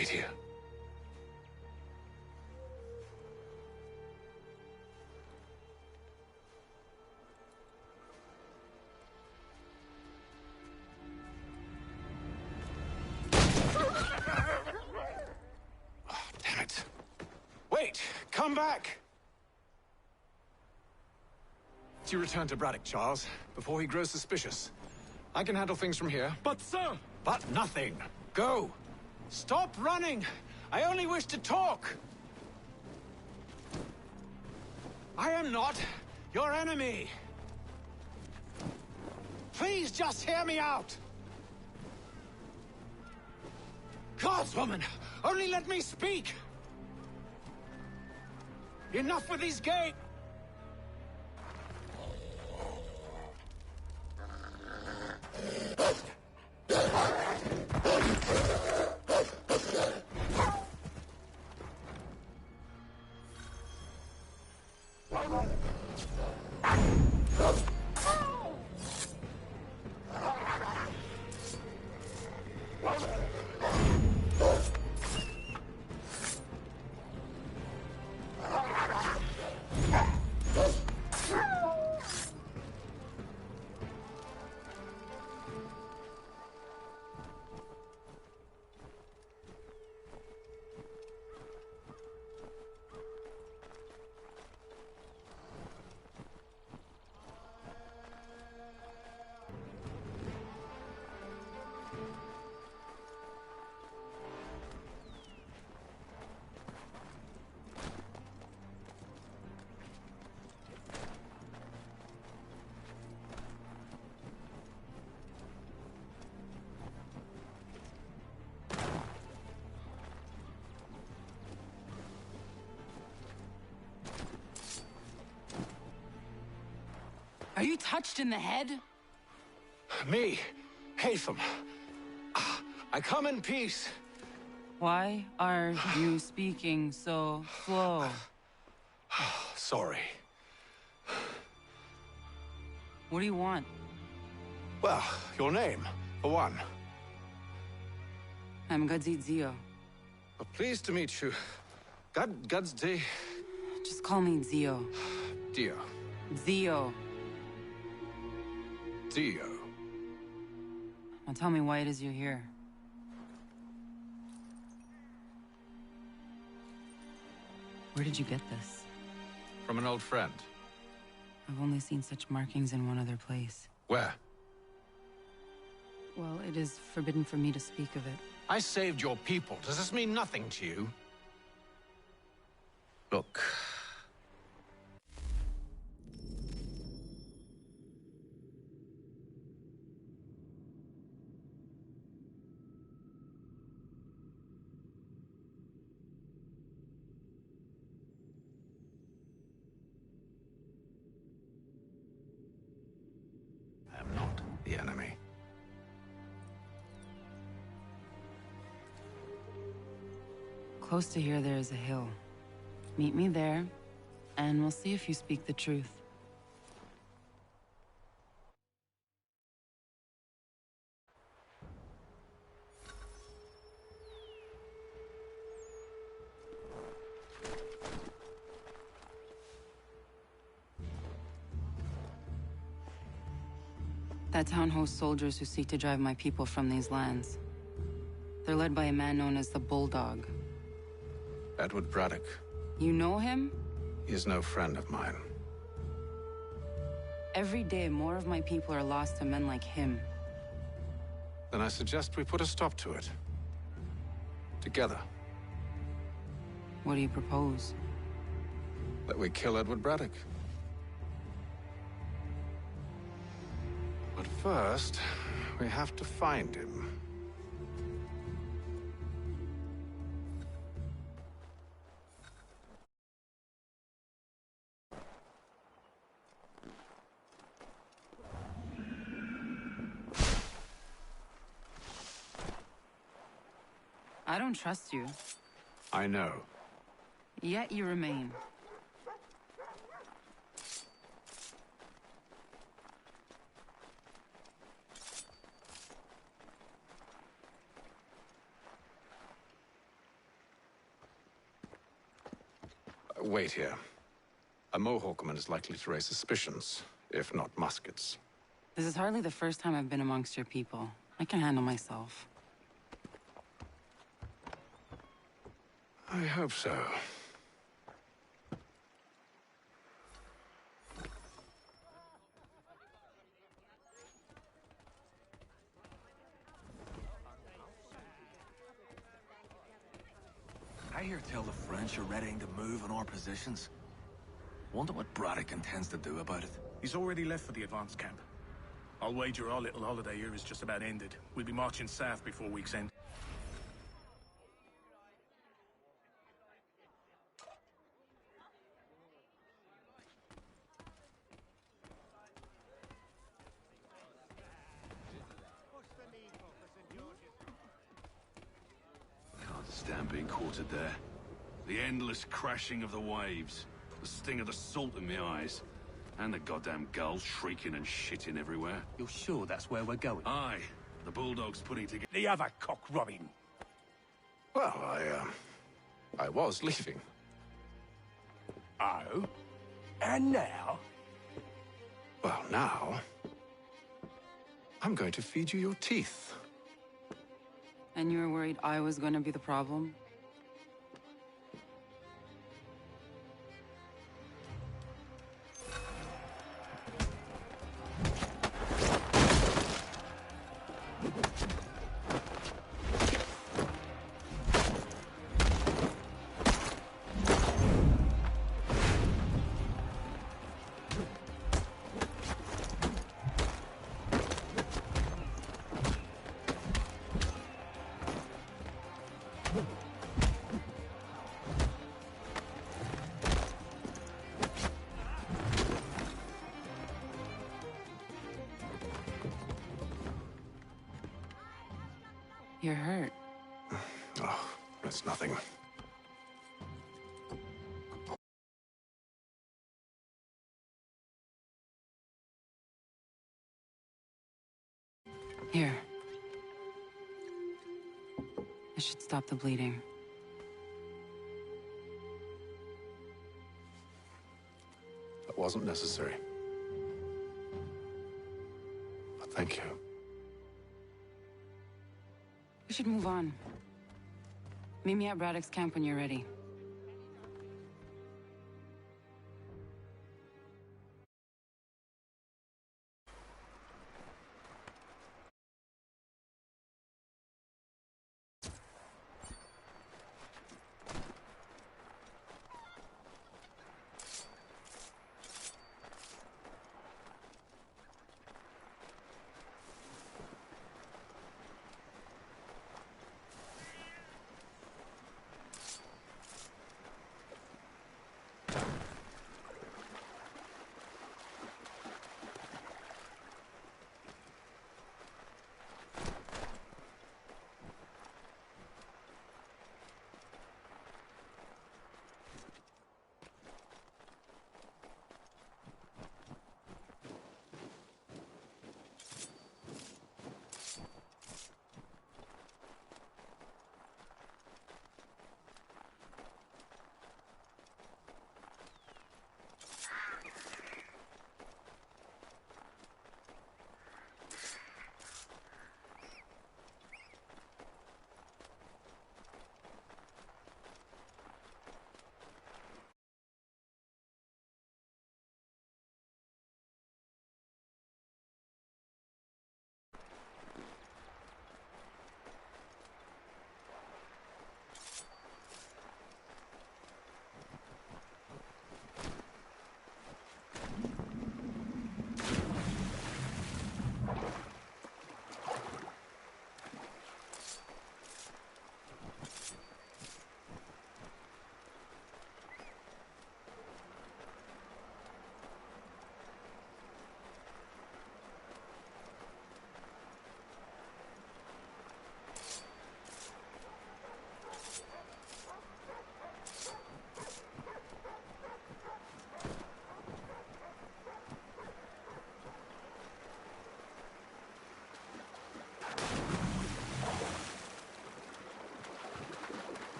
wait here. Oh, damn it. Wait! Come back! You return to Braddock, Charles, before he grows suspicious. I can handle things from here. But, sir! But nothing. Go! Stop running! I only wish to talk! I am not your enemy! Please just hear me out! Godswoman! Only let me speak! Enough with these games! Are you touched in the head? Me, Hatham. I come in peace. Why are you speaking so slow? Sorry. What do you want? Well, your name, for one. I'm Gadzit Zio. Pleased to meet you. God's day. Just call me Zio. Dio. Zio. Dio. Now tell me why it is you're here. Where did you get this? From an old friend. I've only seen such markings in one other place. Where? Well, it is forbidden for me to speak of it. I saved your people. Does this mean nothing to you? Look. I am not the enemy. Close to here, there is a hill. Meet me there, and we'll see if you speak the truth. That town hosts soldiers who seek to drive my people from these lands. They're led by a man known as the Bulldog. Edward Braddock. You know him? He is no friend of mine. Every day, more of my people are lost to men like him. Then I suggest we put a stop to it. Together. What do you propose? That we kill Edward Braddock. But first, we have to find him. I don't trust you. I know. Yet you remain. Wait here. A Mohawkman is likely to raise suspicions, if not muskets. This is hardly the first time I've been amongst your people. I can handle myself. I hope so. I hear tell the French are readying to move on our positions. Wonder what Braddock intends to do about it. He's already left for the advanced camp. I'll wager our little holiday here is just about ended. We'll be marching south before week's end. Can't stand being quartered there. The endless crashing of the waves. The sting of the salt in my eyes. And the goddamn gulls shrieking and shitting everywhere. You're sure that's where we're going? Aye. The bulldogs putting together... The other cock robbing. Well, I was leaving. Oh? And now? Well, now... I'm going to feed you your teeth. And you were worried I was going to be the problem? You're hurt. Oh, it's nothing. Here. This should stop the bleeding. That wasn't necessary. But thank you. We should move on. Meet me at Braddock's camp when you're ready.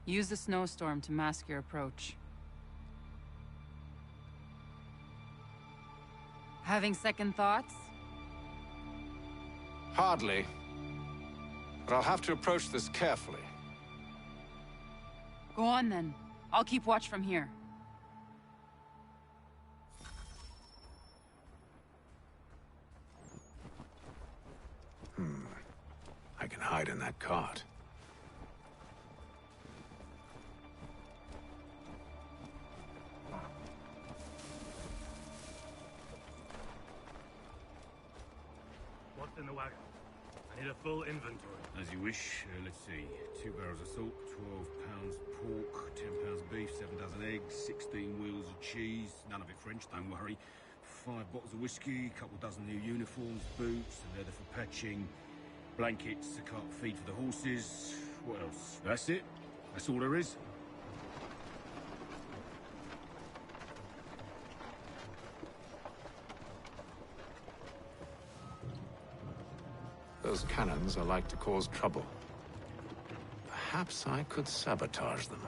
Use the snowstorm to mask your approach. Having second thoughts? Hardly. But I'll have to approach this carefully. Go on then. I'll keep watch from here. I can hide in that cart. What's in the wagon? I need a full inventory. As you wish. Let's see. 2 barrels of salt, 12 pounds pork, 10 pounds beef, 7 dozen eggs, 16 wheels of cheese. None of it French, don't worry. 5 bottles of whiskey, a couple dozen new uniforms, boots, and leather for patching, blankets, a cart feed for the horses. What else? That's it. That's all there is. Those cannons are like to cause trouble. Perhaps I could sabotage them.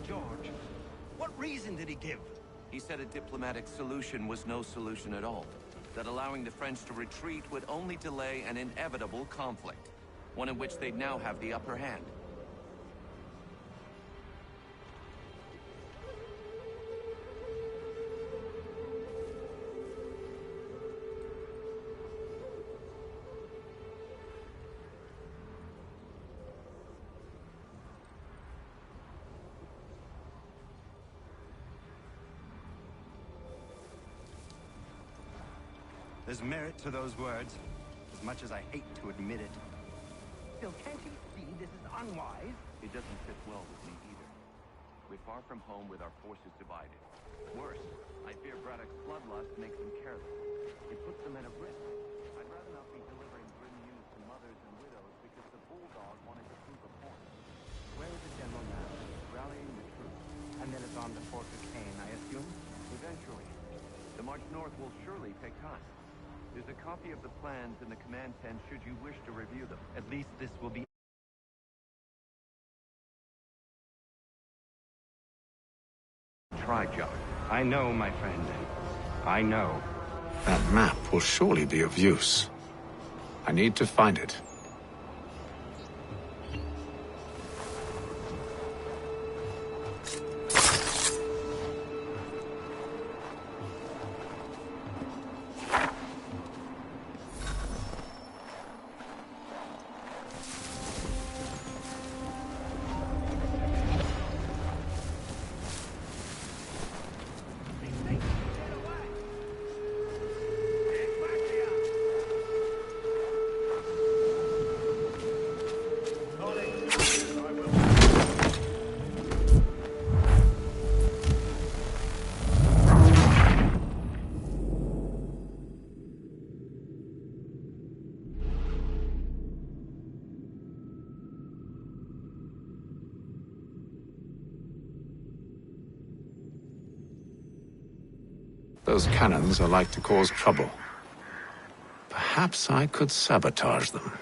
George? What reason did he give? He said a diplomatic solution was no solution at all. That allowing the French to retreat would only delay an inevitable conflict. One in which they'd now have the upper hand. There's merit to those words, as much as I hate to admit it. Still, can't you see this is unwise? It doesn't fit well with me either. We're far from home with our forces divided. Worse, I fear Braddock's bloodlust makes them careless. It puts them at a risk. I'd rather not be delivering grim news to mothers and widows because the bulldog wanted to prove a point. Where is the general now? Rallying the troops. And then it's on to Fort Duquesne, I assume? Eventually. The march north will surely take time. There's a copy of the plans in the command tent should you wish to review them. At least this will be... Try, John. I know, my friend. I know. That map will surely be of use. I need to find it. Those cannons are like to cause trouble. Perhaps I could sabotage them.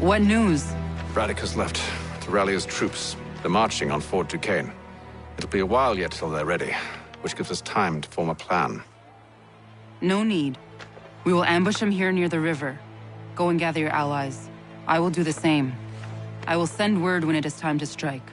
What news? Braddock has left to rally his troops. They're marching on Fort Duquesne. It'll be a while yet till they're ready, which gives us time to form a plan. No need. We will ambush him here near the river. Go and gather your allies. I will do the same. I will send word when it is time to strike.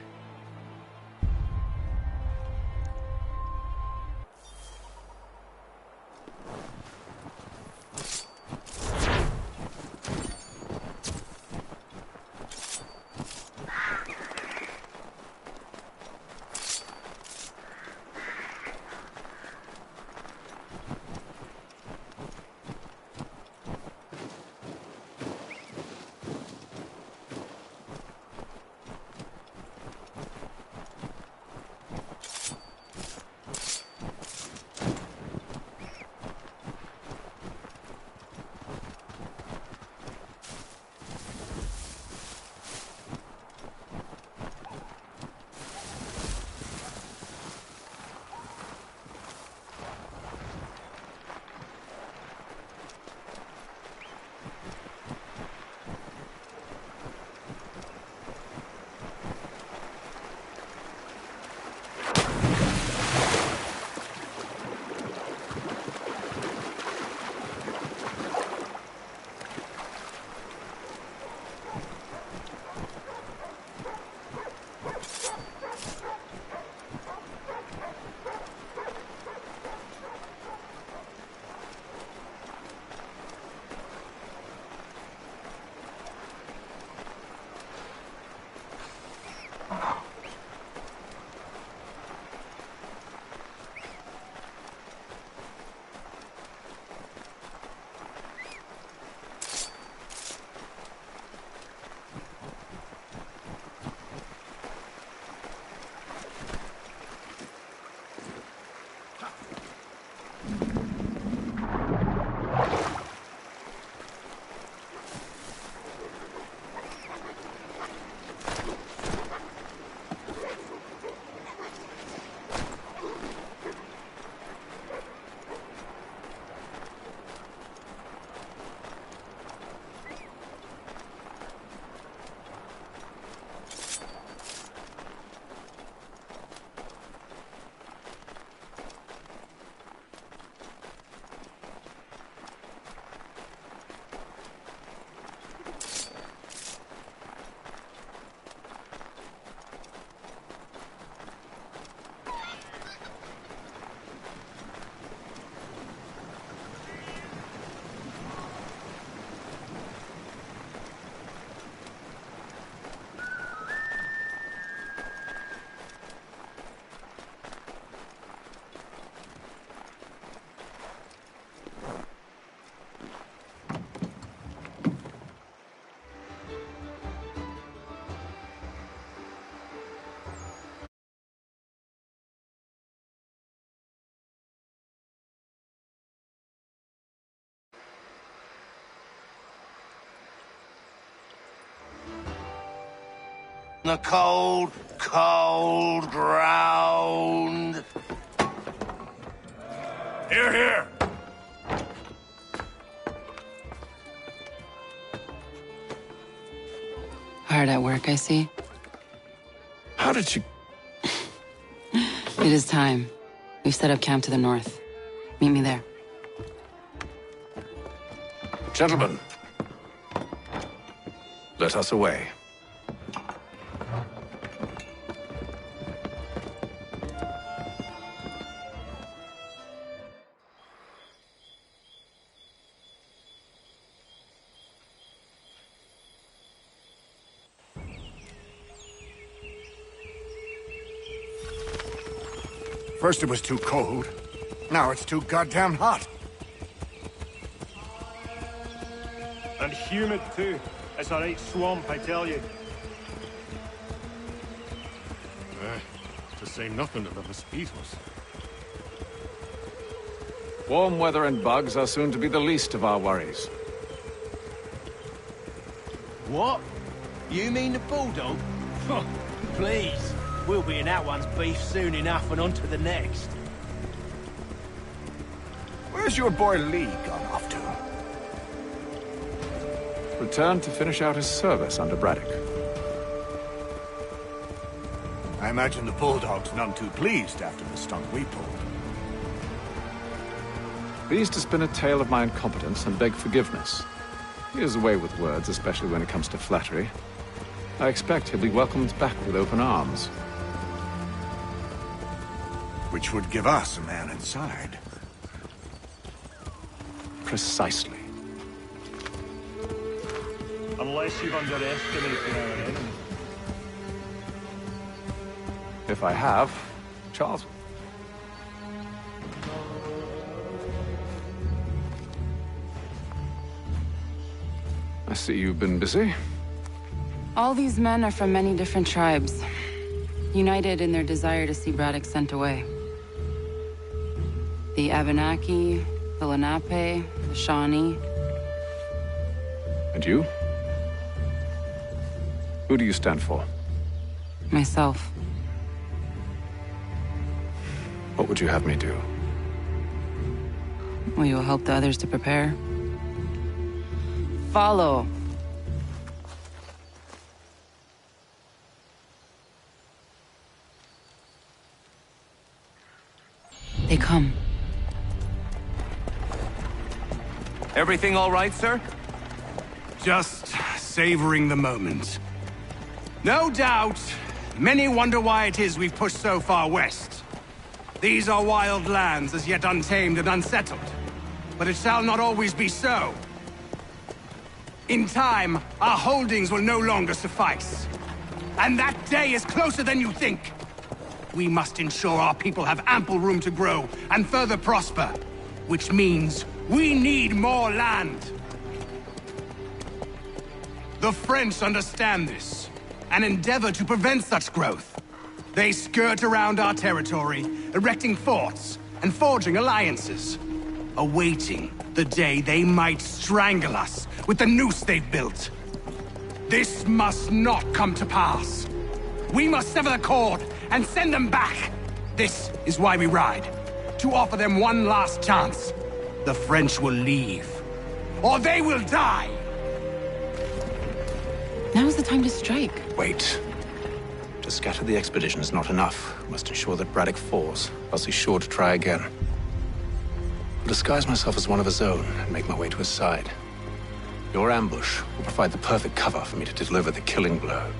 The cold, cold ground. Here, here! Hard at work, I see. How did you... It is time. We've set up camp to the north. Meet me there. Gentlemen, let us away. First it was too cold. Now it's too goddamn hot. And humid too. It's a right swamp, I tell you. To say nothing of the mosquitoes. Warm weather and bugs are soon to be the least of our worries. What? You mean the bulldog? Please. We'll be in that one's beef soon enough and on to the next. Where's your boy Lee gone off to? returned to finish out his service under Braddock. I imagine the Bulldog's none too pleased after the stunt we pulled. Pleased to spin a tale of my incompetence and beg forgiveness. He has a way with words, especially when it comes to flattery. I expect he'll be welcomed back with open arms. Which would give us a man inside. Precisely. Unless you've underestimated our enemy. If I have, Charles. I see you've been busy. All these men are from many different tribes, united in their desire to see Braddock sent away. The Abenaki, the Lenape, the Shawnee. And you? Who do you stand for? Myself. What would you have me do? Will you help the others to prepare? Follow. They come. Everything all right, sir? Just savoring the moment. No doubt, many wonder why it is we've pushed so far west. These are wild lands, as yet untamed and unsettled. But it shall not always be so. In time, our holdings will no longer suffice. And that day is closer than you think. We must ensure our people have ample room to grow and further prosper. Which means we need more land. The French understand this, and endeavor to prevent such growth. They skirt around our territory, erecting forts and forging alliances, awaiting the day they might strangle us with the noose they've built. This must not come to pass. We must sever the cord and send them back. This is why we ride, to offer them one last chance. The French will leave, or they will die. Now's the time to strike. Wait. To scatter the expedition is not enough. We must ensure that Braddock falls, else he's sure to try again. I'll disguise myself as one of his own and make my way to his side. Your ambush will provide the perfect cover for me to deliver the killing blow.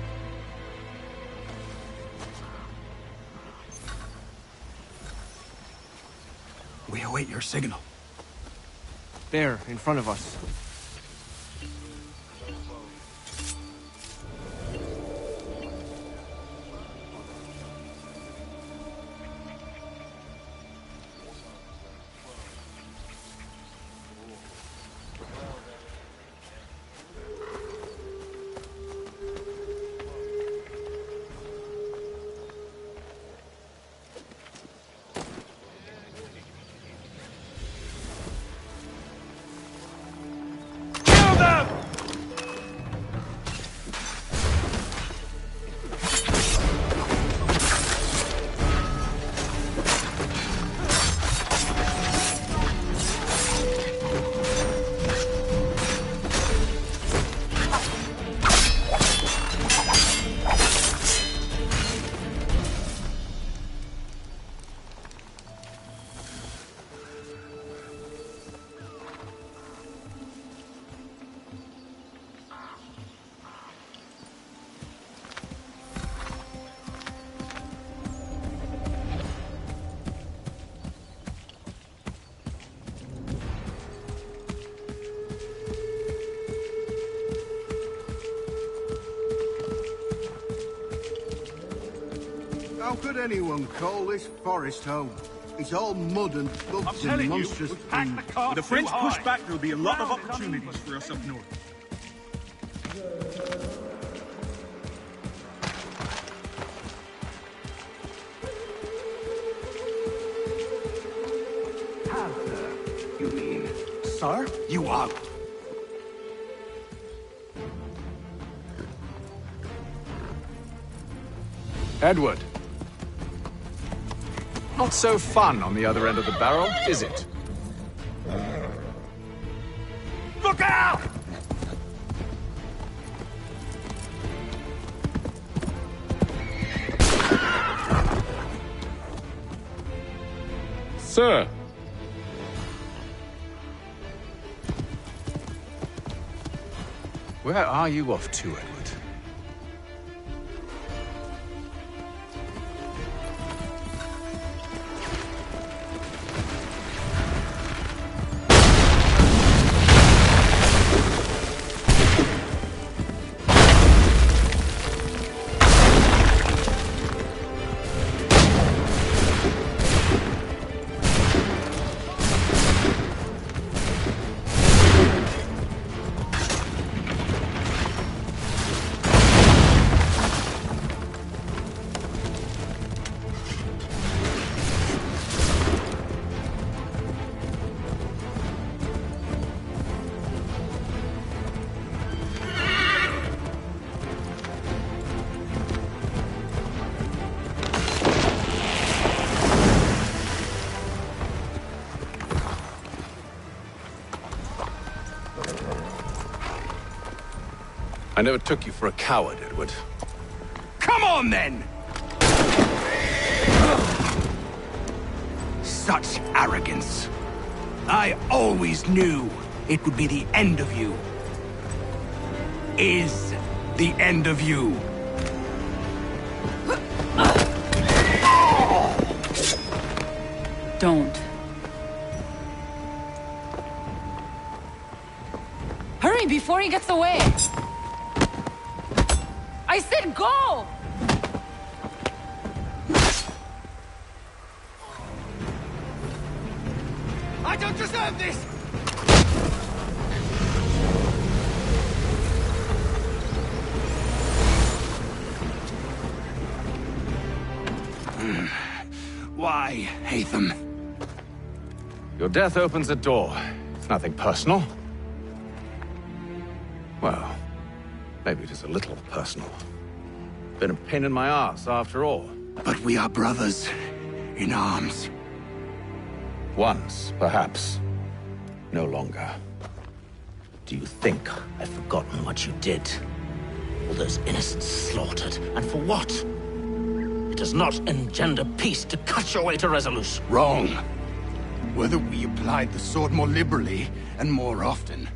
We await your signal. There, in front of us. How could anyone call this forest home? It's all mud and bugs and monstrous things. With the French push back, there'll be a lot of opportunities for us up north. You mean, sir? You are. Edward. Not so fun on the other end of the barrel, is it? Look out! Sir! Where are you off to, Edward? I never took you for a coward, Edward. Come on, then! Such arrogance. I always knew it would be the end of you. Is the end of you. Don't. Hurry before he gets away! I said go! I don't deserve this! Why, Hatham? Your death opens a door. It's nothing personal. Well, maybe it is a little personal. Been a pain in my ass, after all. But we are brothers in arms. Once, perhaps. No longer. Do you think I've forgotten what you did? All those innocents slaughtered, and for what? It does not engender peace to cut your way to resolution. Wrong. Whether we applied the sword more liberally and more often,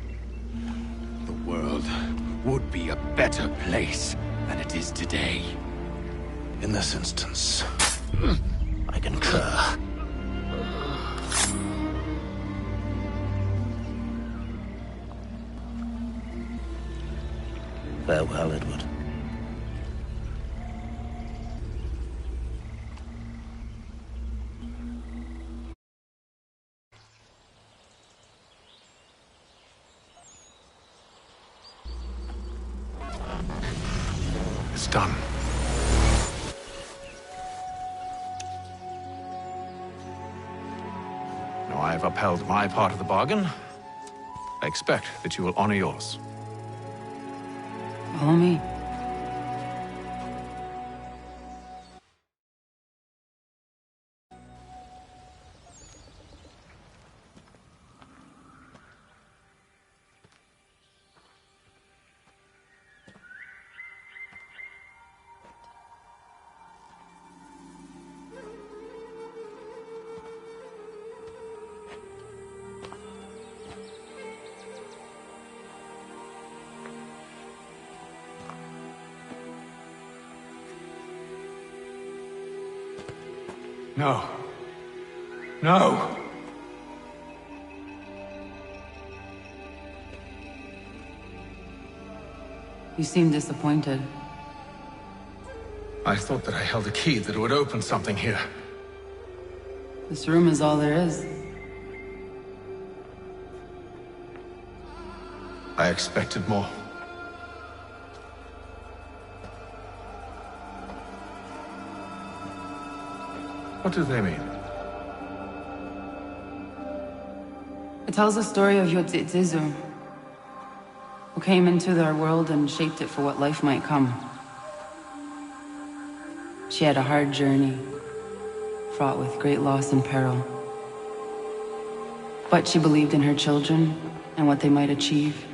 the world would be a better place than it is today. In this instance, I concur. Farewell, Edward. it's done. Now I have upheld my part of the bargain. I expect that you will honor yours. Follow me. No. No! You seem disappointed. I thought that I held a key that would open something here. This room is all there is. I expected more. What do they mean? It tells the story of Yotzitzizu, who came into their world and shaped it for what life might come. She had a hard journey, fraught with great loss and peril. But she believed in her children and what they might achieve.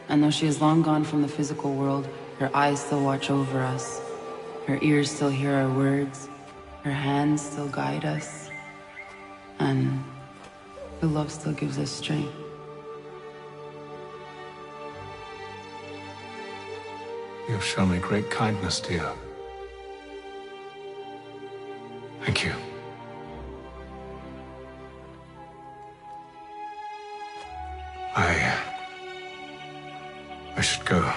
And though she is long gone from the physical world, her eyes still watch over us. Her ears still hear our words. Her hands still guide us. And the love still gives us strength. You've shown me great kindness, dear. Thank you. I should go.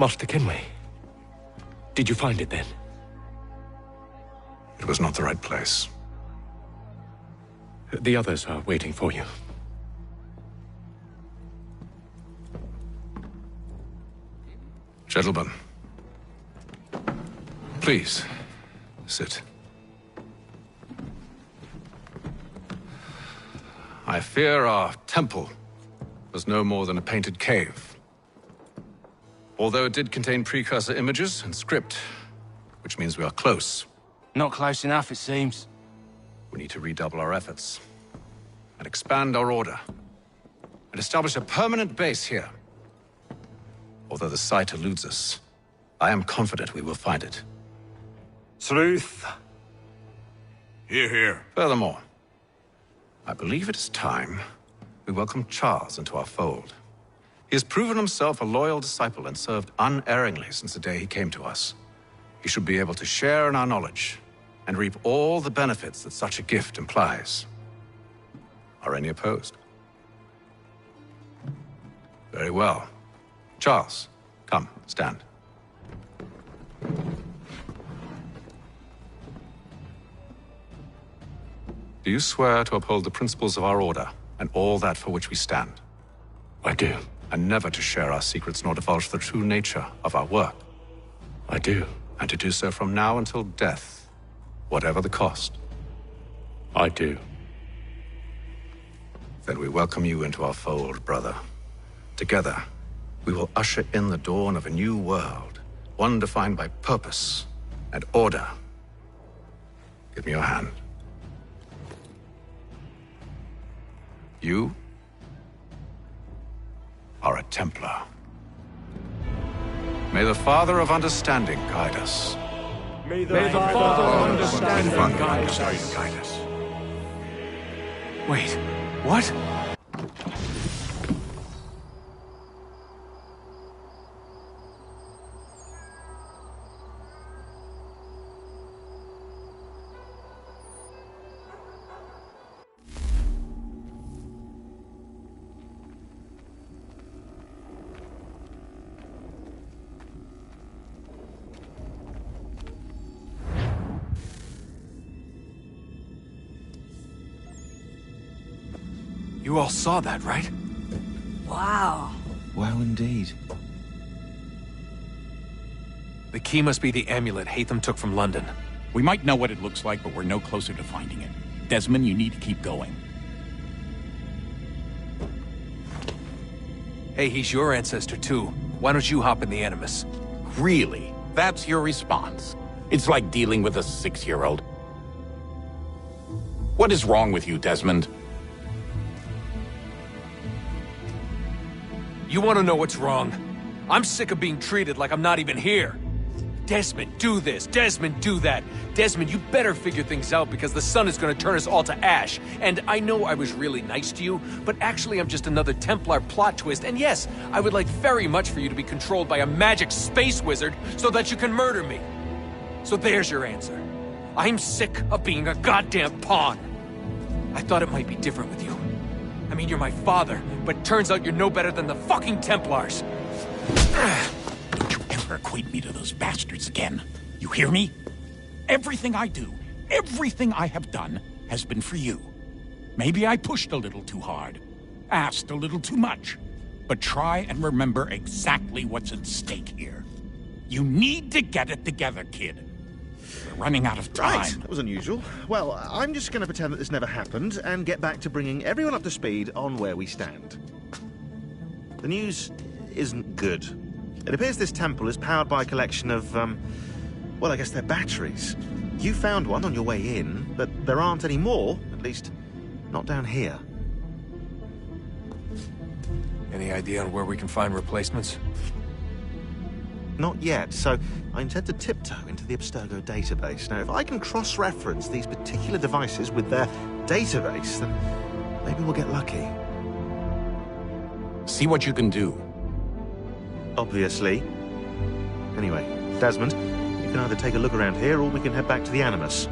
Master Kenway. Did you find it then? It was not the right place. The others are waiting for you. Gentlemen, please, sit. I fear our temple was no more than a painted cave. Although it did contain precursor images and script, which means we are close. Not close enough, it seems. We need to redouble our efforts and expand our order and establish a permanent base here. Although the site eludes us, I am confident we will find it. Truth. Hear, hear. Furthermore, I believe it is time we welcome Charles into our fold. He has proven himself a loyal disciple and served unerringly since the day he came to us. He should be able to share in our knowledge and reap all the benefits that such a gift implies. Are any opposed? Very well. Charles, come, stand. Do you swear to uphold the principles of our order and all that for which we stand? I do. And never to share our secrets nor divulge the true nature of our work? I do. And to do so from now until death, whatever the cost? I do. Then we welcome you into our fold, brother. Together, we will usher in the dawn of a new world, one defined by purpose and order. Give me your hand. You are a Templar. May the Father of Understanding guide us. May the Father of Understanding guide us. Wait, what? You all saw that, right? Wow. Wow, indeed. The key must be the amulet Hatham took from London. We might know what it looks like, but we're no closer to finding it. Desmond, you need to keep going. Hey, he's your ancestor too. Why don't you hop in the Animus? Really? That's your response? It's like dealing with a 6-year-old. What is wrong with you, Desmond? You want to know what's wrong? I'm sick of being treated like I'm not even here. Desmond, do this. Desmond, do that. Desmond, you better figure things out because the sun is going to turn us all to ash. And I know I was really nice to you, but actually I'm just another Templar plot twist. And yes, I would like very much for you to be controlled by a magic space wizard so that you can murder me. So there's your answer. I'm sick of being a goddamn pawn. I thought it might be different with you. I mean, you're my father, but turns out you're no better than the fucking Templars. Don't you ever equate me to those bastards again. You hear me? Everything I do, everything I have done, has been for you. Maybe I pushed a little too hard, asked a little too much, but try and remember exactly what's at stake here. You need to get it together, kid. We're running out of time. Right, that was unusual. Well, I'm just going to pretend that this never happened and get back to bringing everyone up to speed on where we stand. The news isn't good. It appears this temple is powered by a collection of, well, I guess they're batteries. You found one on your way in, but there aren't any more, at least not down here. Any idea on where we can find replacements? Not yet, so I intend to tiptoe into the Abstergo database. Now, if I can cross-reference these particular devices with their database, then maybe we'll get lucky. See what you can do. Obviously. Anyway, Desmond, you can either take a look around here or we can head back to the Animus.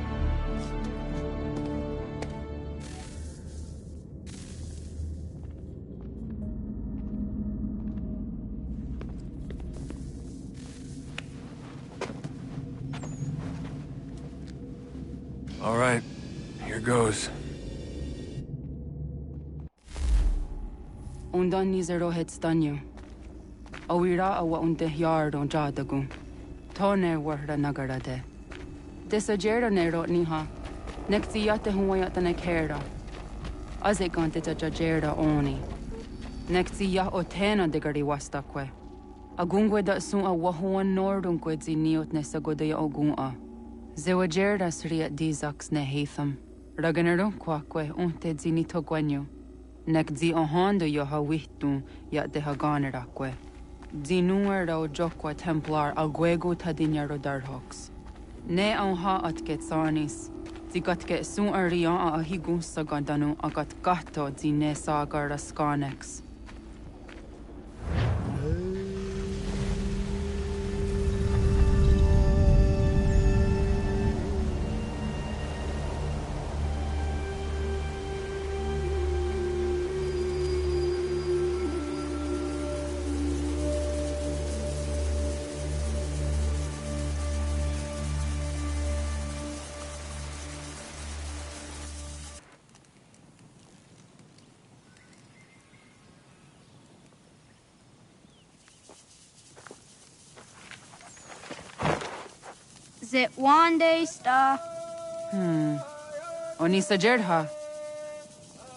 All right, here goes. Undan nizero het stanyo. Awira awa unde yard on jadagu. Tone warda nagarade. Desajera nero niha. Nexti yate huwayata nekera. Azekante jajera oni. Nexti ya otena degari wastakwe. Agungwe da sun a wahuan nordunque ziniot nesagodea ogun. Zewajerda sriat dizax ne hatham. Raganero quaque unte zinito guenyo. Nek zi ohando yo hawitu yat de haganeraque. Zinuer do jokwa templar alguego tadinyaro darhox. Ne onha at getsanis. Zigatke sun arian a higun sagandanu agat gato zine sagar raskanex. Is it one day star? Oni sajerha.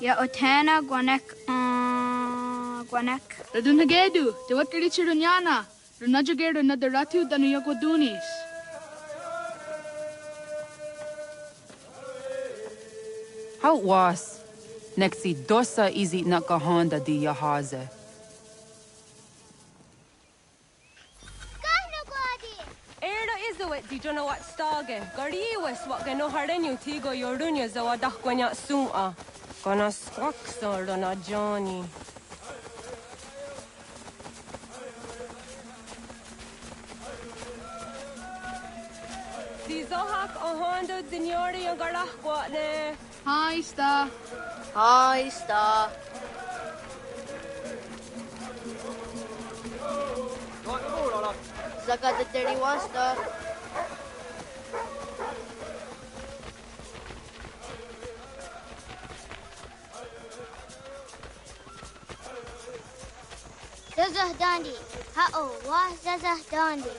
Ya otana guanek guanek. Radunagedu, the what Richirunyana, Runajagedu another Ratu than Yokodunis. How was? Nexi dosa izi nakahanda di yahaze. Di jono wat stage. Gariwes wat gano harenyu tigo yorunya zawadah kwanya sum'a. Gana swaksor na Johnny. Di zohak ohando dinyori yung garah kwatne. Hi, Star. Hi, Star. Zakat the 31 Star. Zazah Dandi. Ha'o, wa Zazah Dandi.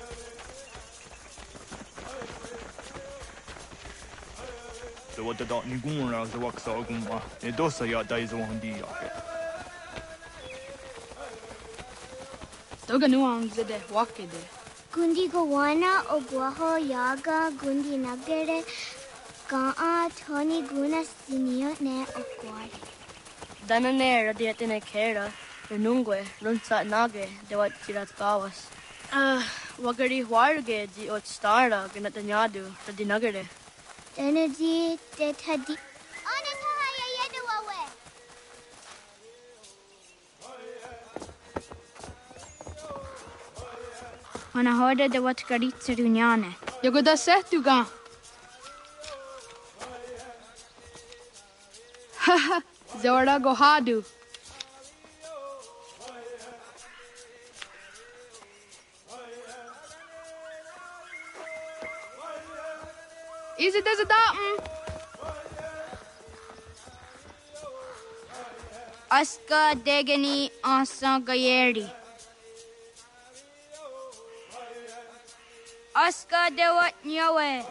The what the dot ni gumra the waksa gumma. E dosa ya dai zo handi ya. Toga nuang zede wakede. Gundi Gawana Oguaho Yaga Gundi Nagere Gaa Tony Guna Sinio Ne Okwari. Danane Radiatine Kera, Renungue, Runsa Nage, de what Tirat Gawas. Wagari Warge di Otstara, Ganatanyadu, the Dinagade. Energy, that had the. Anatahaya Yedawawe. When I heard the what Garitza Dunyane. You go da Setuga. Haha, Zora Gohadu. Is it as a datum? Aska Degani Asa Gayeri. Aska Dewat Nyawe.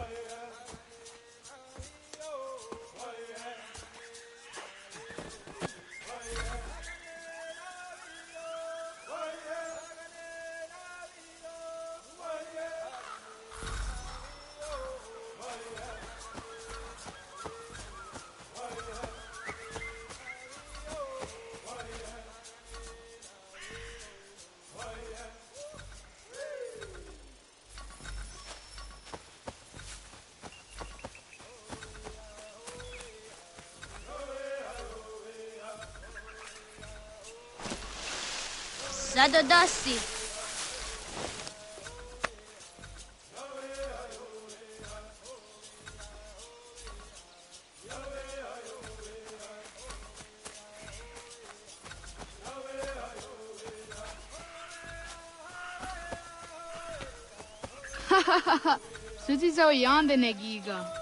Sadodasi. Hahaha, Suzi so yonder negiga.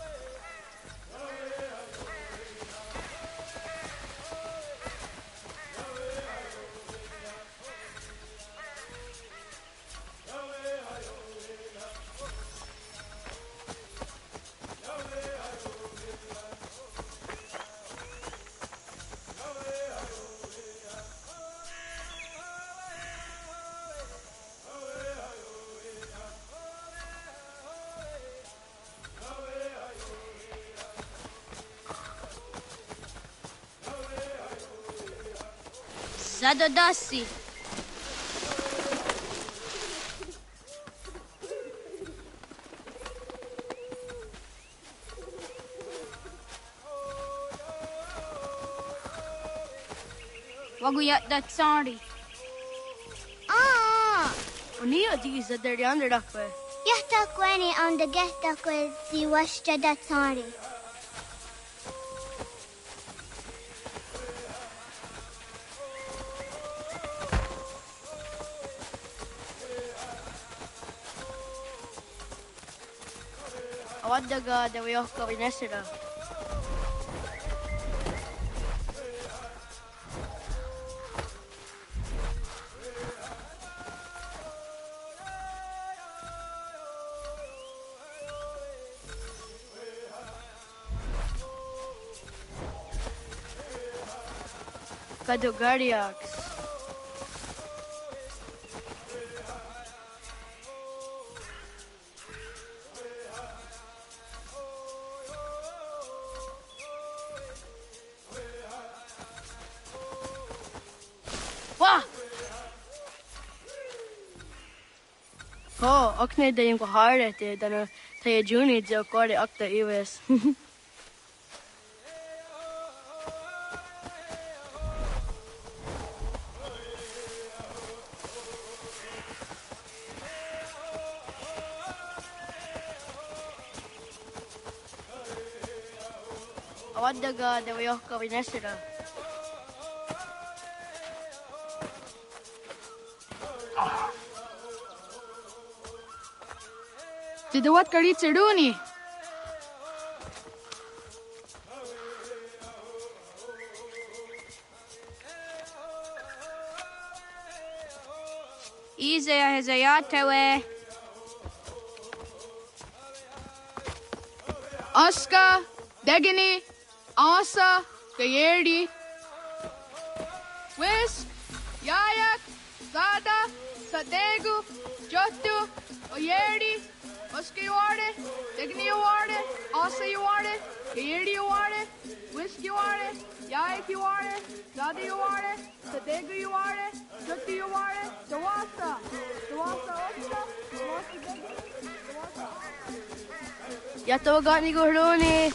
Sadodasi. Waguyat that sorry. Unia these are the under dakwe. Yahta Queni on the guest dakwe, the Washta that sorry. Awadaga, the way of Kavinesida. Kadogariax. Akne de yung kohare te dano tayo juni jo kore akta iwes. Awadaga de wayo ka winesira. Did what Garitza Duni? Izaya Hezayatewe. Aska, Degani, Asa, Gayerdi. Whisk, Yayak, Sada, Sadegu, Jotu, Oyerdi. Oska you are it, Degni you are it, Asa you are it, Gayerdi you are it, Whisk you are it, Yaik you are it, Zadi you are it, Sadegu you are it, Jutti you are it, Dawasa Osta, Dawasa Degu, Dawasa. Yato gani gordoni.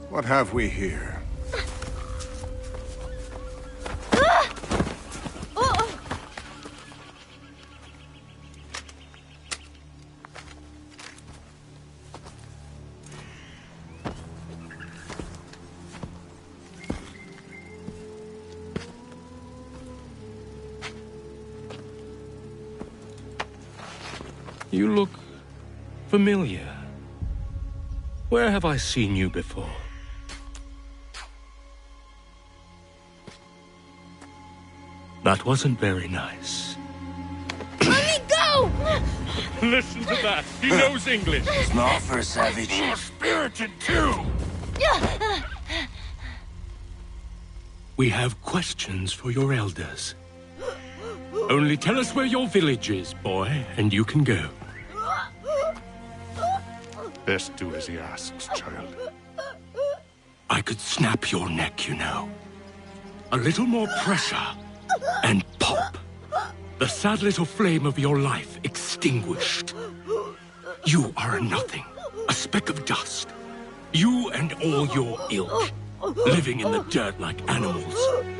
What have we here? You look familiar. Where have I seen you before? That wasn't very nice. Let me go! Listen to that. He knows English. Small for a savage. More spirited, too. We have questions for your elders. Only tell us where your village is, boy, and you can go. Best do as he asks, child. I could snap your neck, you know. A little more pressure, and pop. The sad little flame of your life extinguished. You are a nothing, a speck of dust. You and all your ilk, living in the dirt like animals,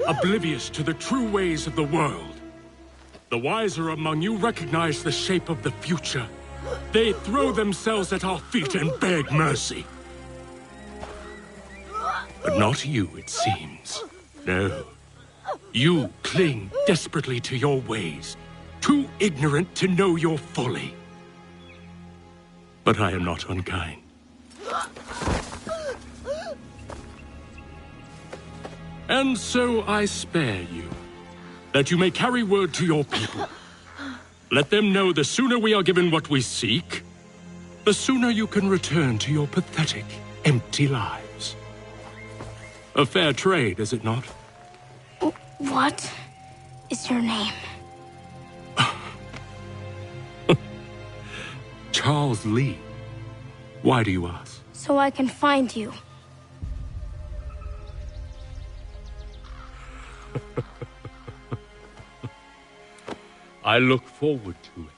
oblivious to the true ways of the world. The wiser among you recognize the shape of the future. They throw themselves at our feet and beg mercy. But not you, it seems. No. You cling desperately to your ways, too ignorant to know your folly. But I am not unkind. And so I spare you, that you may carry word to your people. Let them know the sooner we are given what we seek, the sooner you can return to your pathetic, empty lives. A fair trade, is it not? What is your name? Charles Lee. Why do you ask? So I can find you. I look forward to it.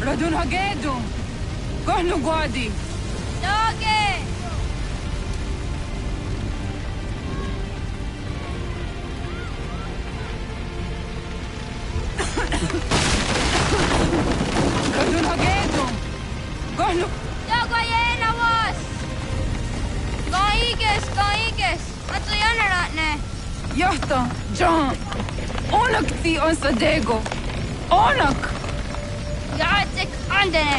Radun Hagedu! Kohnu Gwadi! Doge! Radun hagedo. Gano. Dago yena was. Kaiges. Atso yanaratne. Yahta, John. Onak ti on sadego. Onak. Yatik andene.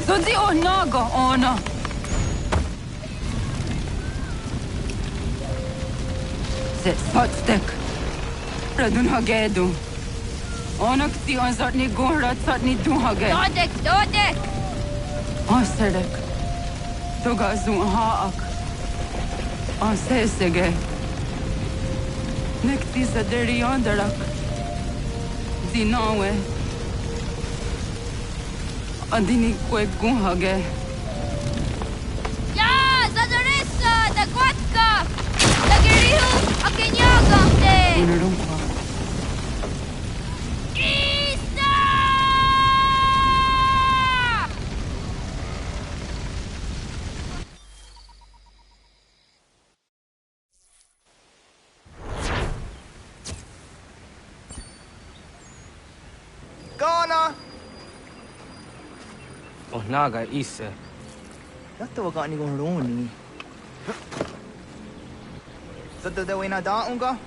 Zodi onaga ona. Zet satstek. Radun hagedo. Onak ti on zatni gonrat satni du hage. Dodek. Aserek. Toga zun haak. Ansesege. Nekti zaderi ondarak. Dinawe. Adini kwek gun hage. Ya, zadaressa, da kwatka. Da gerihu, akenyaga te. Unarumpa. Naga ise. Yatta waka ni gon roni. Sada da wena da unga.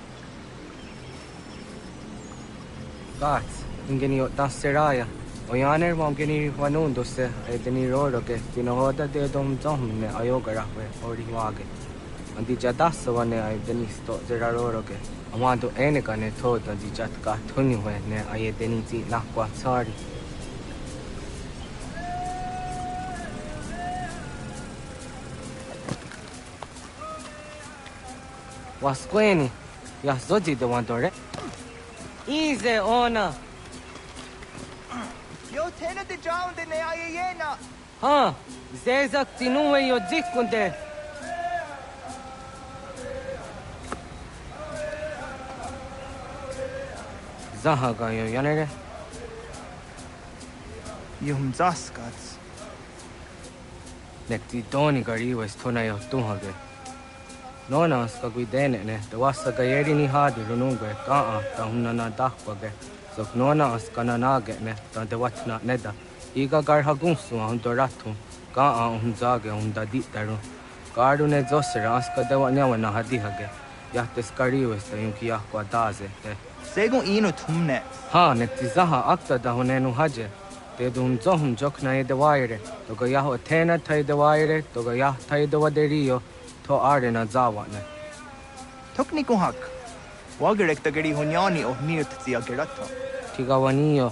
Gat, ingeni o taseraya. O yaner mam geni wanundo se edeni roro ke tinohoda de dom zomne ayogara we ori wage. Andi jadasa wane ay deni sto zeraroro ke. Amando ene kane thoda di jatka thuni we ne ay deni ti nakwa sari. Wasqueni, ya zodi de wandore. Easy ona. Yo tena de jaun de ne ayena. Ha, zezak tinuwe yo dikunde. Zahaga yo yanere. Yum zaskats. Nekti doni gari wes tona yo tuhage. Nona ska guidene ne, da wasa gayeri ni hadi runungwe kaa ta hunna na dakwage. Sok nona ska na nage ne, ta de watna neda. Iga gar hagunsu hun doratu, kaa hun zage hun da ditaru. Garu ne zosera ska de wanyawa na hadi hage. Yahte skari wes ta yunki yahkwa daze te. Segun ino tumne. Ha, nekti zaha akta da hunenu haje. Te dun zohum jokna e de waire. Toga yaho tena tai de waire, toga yah tai de waderio. To arena zawane. Tokni kuhak. Wagerek tagari hunyani o nirt zia gerata. Tigawanio.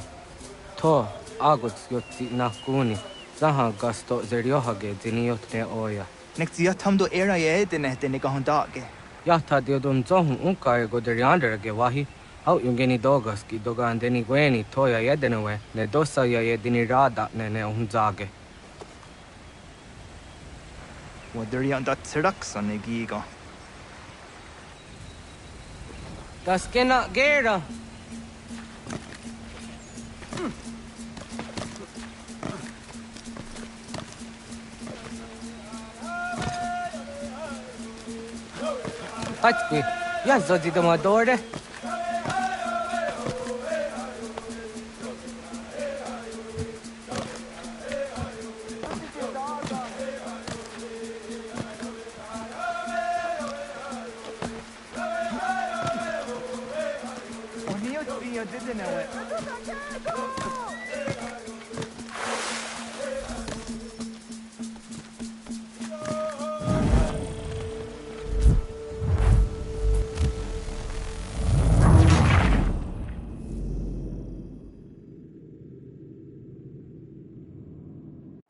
To aguts yotzi na kuni. Zaha gasto zeriohage ziniotne oya. Nek zia tamdo era ye edene de negahondage. Yata diodun zohum unka e goderianderage wahi. Hau yungeni dogas ki dogan deni gweni toya yedenewe. Ne dosa ya yedini rada ne unzage. Waderian dat seraksa negiga. Das kena gera. Hatki, ja zodi domadore.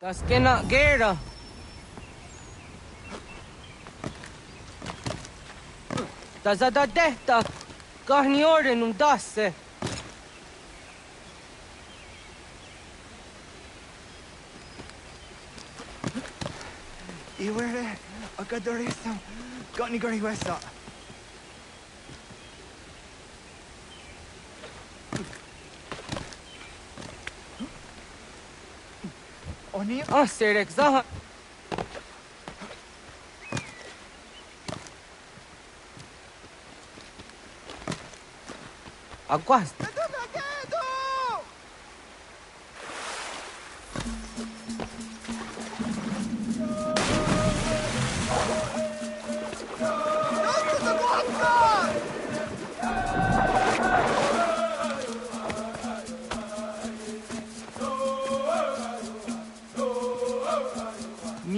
Das kena gera. Das da dehta. Kahni orenum dasse. Iwere akadorisam. Gani gari wesa. Oni Serek zaha. Aguas.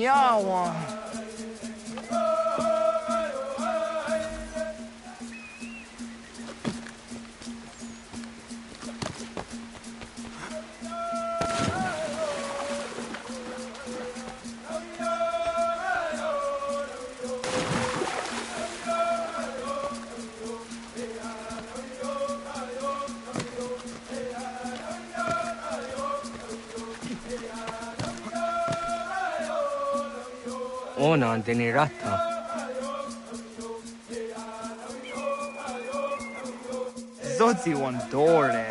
nyawa. Ona deni rata. Zodzi wan dore.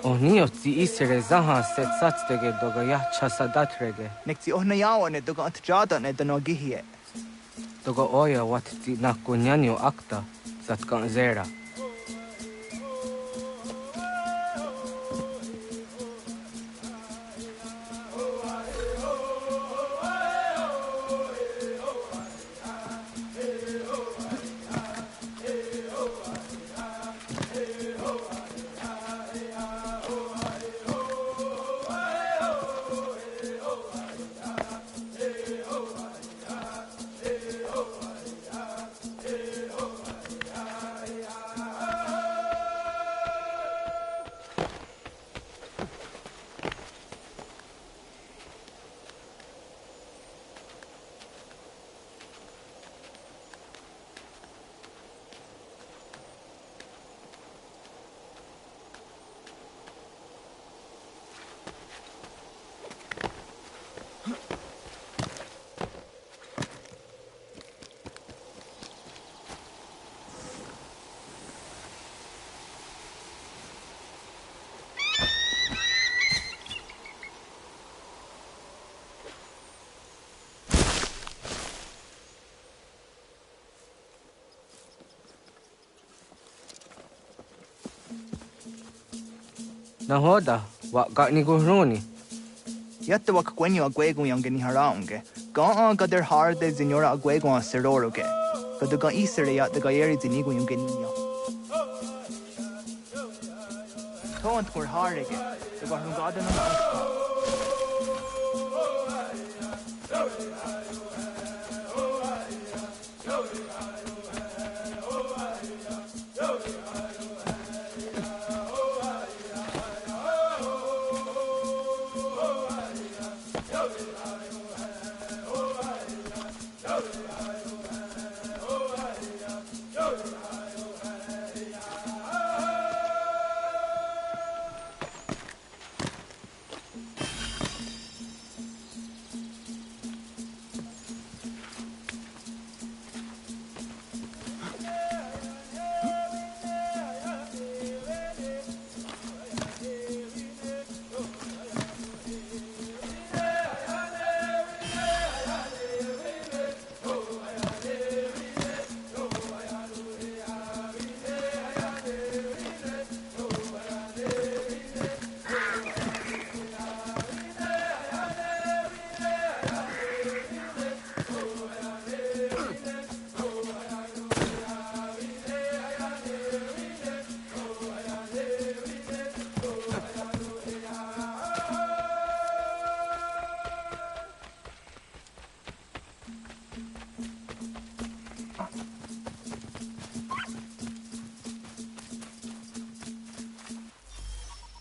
Onio ti isere zaha set satstege doga yacha sadatrege. Nekti ohnayawa ne doga antjada ne danogihie. Doga oya wat ti nakunyanyo akta zatkan zera. Nahoda, wa gani guruni. Yatta wak kwenyo agwego yang geni haraunge. Ga gader harde zinora agwego a seroroge. Gaduga isere yat the gayeri zinigo yung genio. Tont kur harege. The garungada na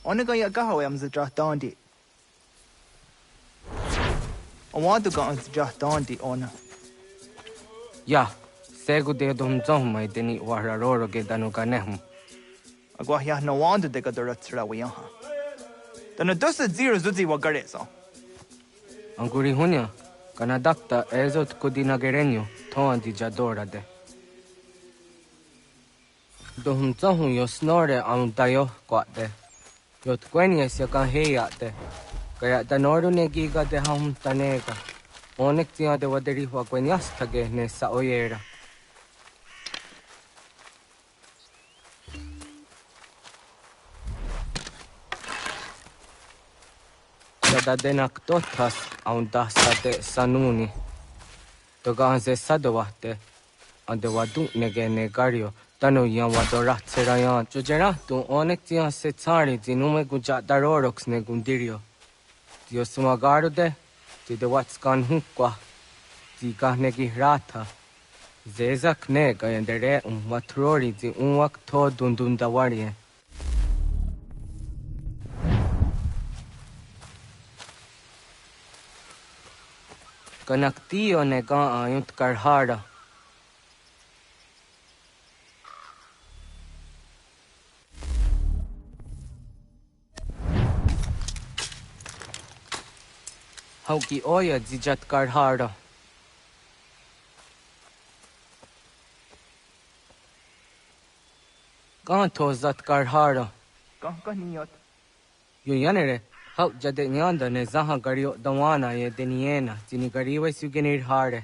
Onaga ya gaho am za dandi. I want to go on the dandi ona. Ya, segu de dom zomai deni wararoro ge danuga nehum. Agwa ya no wanda de gadaratsra wiyaha. Dana dosa zero zuzi wagarezo. Anguri hunya, kanadakta ezot kudina gerenyo, toan di jadora de. Dohum zohum yo snore am dayo kwate. Yot kwenya siya kan heyate. Kaya danoru ne giga de ham tanega. Onek tiya de waderi hua kwenyas tage ne sa oyera. Sada denak totas aun dasate sanuni. Toga anse sadowate. Ande wadu nege negario. Tano yan wadorat serayan. Jojera tu onek tiya se tsari zinume guja darorox ne gundirio. Dios sumagaro de. ti de what's gone hukwa ti ka negi rata zezak nega yandere watrori ti unwak to dundun dawari Kanaktiyo nega ayunt karhara Hauki oya zijat karhara Kanto zat karhara Kaniyot. Yo yanere hau jade nyanda ne zaha gario dawana ye deniena tini gariwe sugenir hare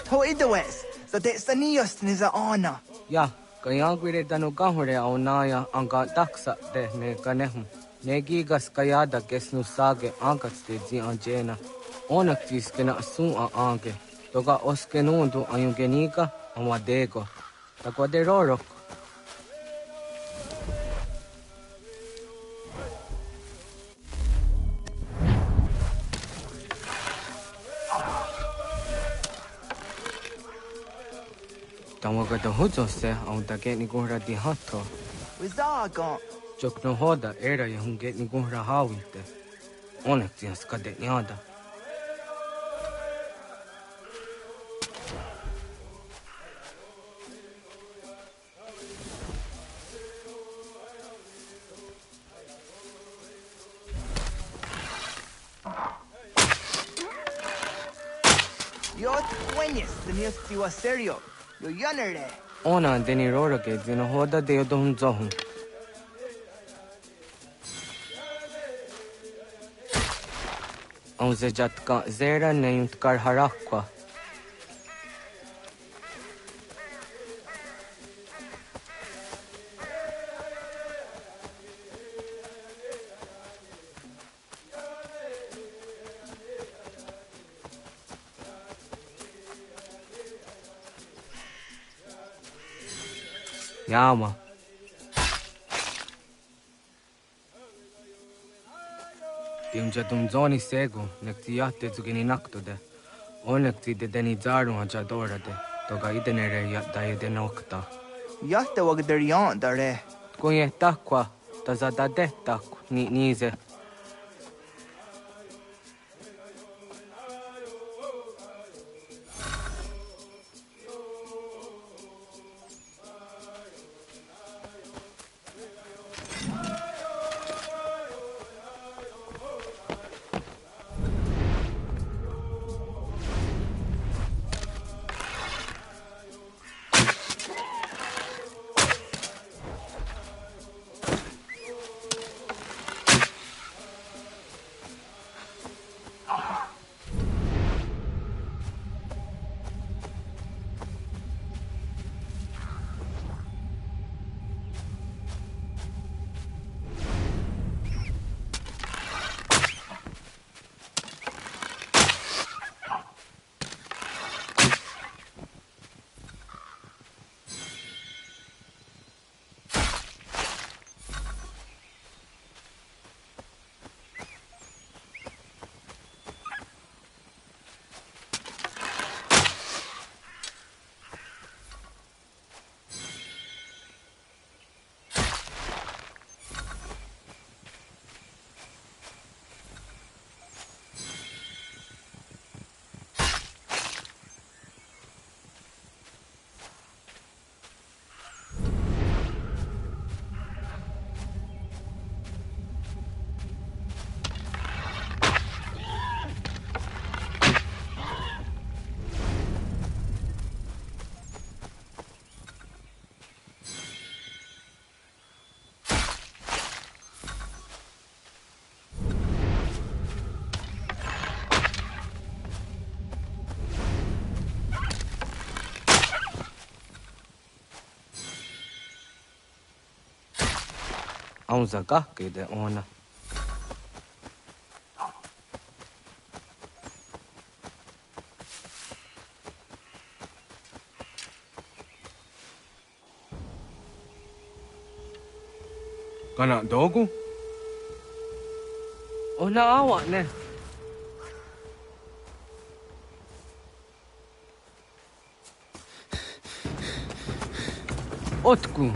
To idawes, so de saniyos ni za ana. Ya kaya gwire dano gahore au naya anga daksa de ne kanehum negi gas kaya da kesnu sage angat de zi anjena onak tis kena su a ange toga oskenundu ayungenika amadego takwa de rorok Tawaga da hujo se au da get ni gora di hatto. Wizaga. Jok no hoda era ya hun get ni gora hawite. Onek tias kade nyada. Yo tuenyes, tenías tiwa serio. Yo yanere. Ona deni rora ke dino hoda de odon zohun. Au zejat ka zera ne yunt kar harakwa. Yama. Tiunja dumzoni sego, nekti yatte zugini naktude. Onekti de deni zaru hajadora de. Toga idenere yatta ide nokta. Yatte wagder yan dare. Kunye takwa, tazada de takwa, ni nize. Ông già cả cái đấy ona. Kana dogu? Ona awak ne. Otku.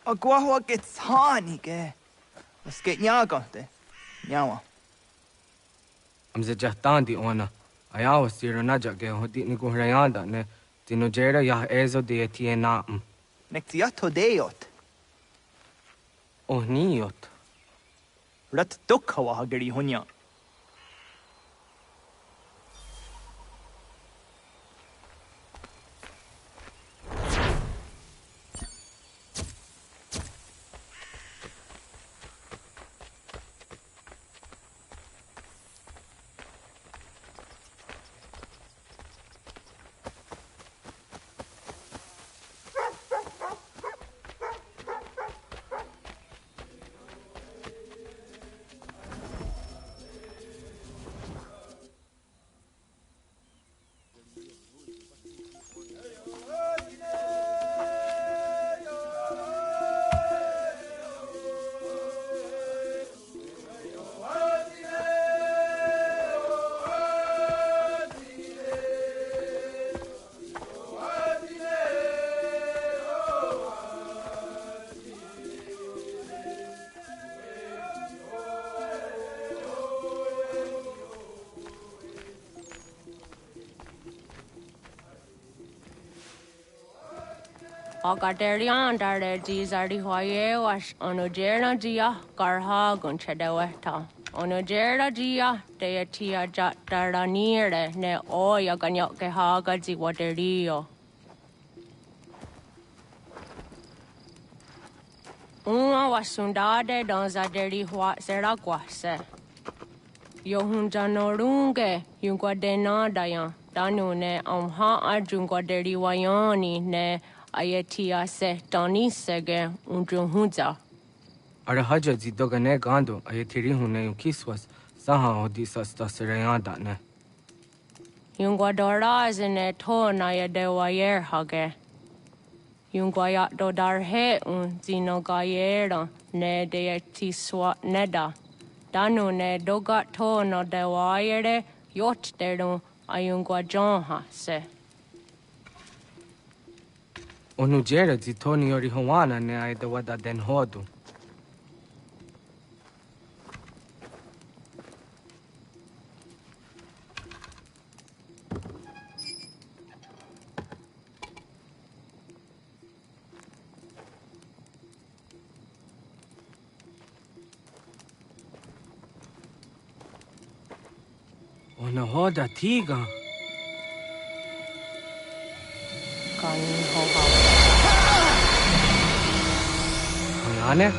Agua que tani ke. Was geht nyaga de. Nyawa. Amze jahtan di ona. Ayawa siro naja ke hodi ni kuhrayanda ne. Tino jera yah ezo de tiena. Nektiato deot. Oh niot. Rat dukha hageri hunya. Agaderian dare Gizardi Hoye was Onogera Gia Garha Gunchedeweta. Onogera Gia Deatia Jataraniere ne Oya Ganyoke Haga Ziwaterio. Uma was sundade dans Zaderi Hua Seraguase. Yohunja Norunge, Yunguadena Dayan, Danune, Amha Arjunguaderi Wayani ne. Ayatia se Dani sege unjunza. Arahaja zidogane gando ayatiri hune ukiswas saha odisa stasirayanda ne. Yungwadora zine to na yadewayer hage. Yungwayat do darhe zino gayera ne de tiswa neda. Danu ne dogat to no dewayere yot deru ayungwajonha se. Onujera zitoni yori hawana ne aida wada den hodu. Ona hoda tiga. Anne?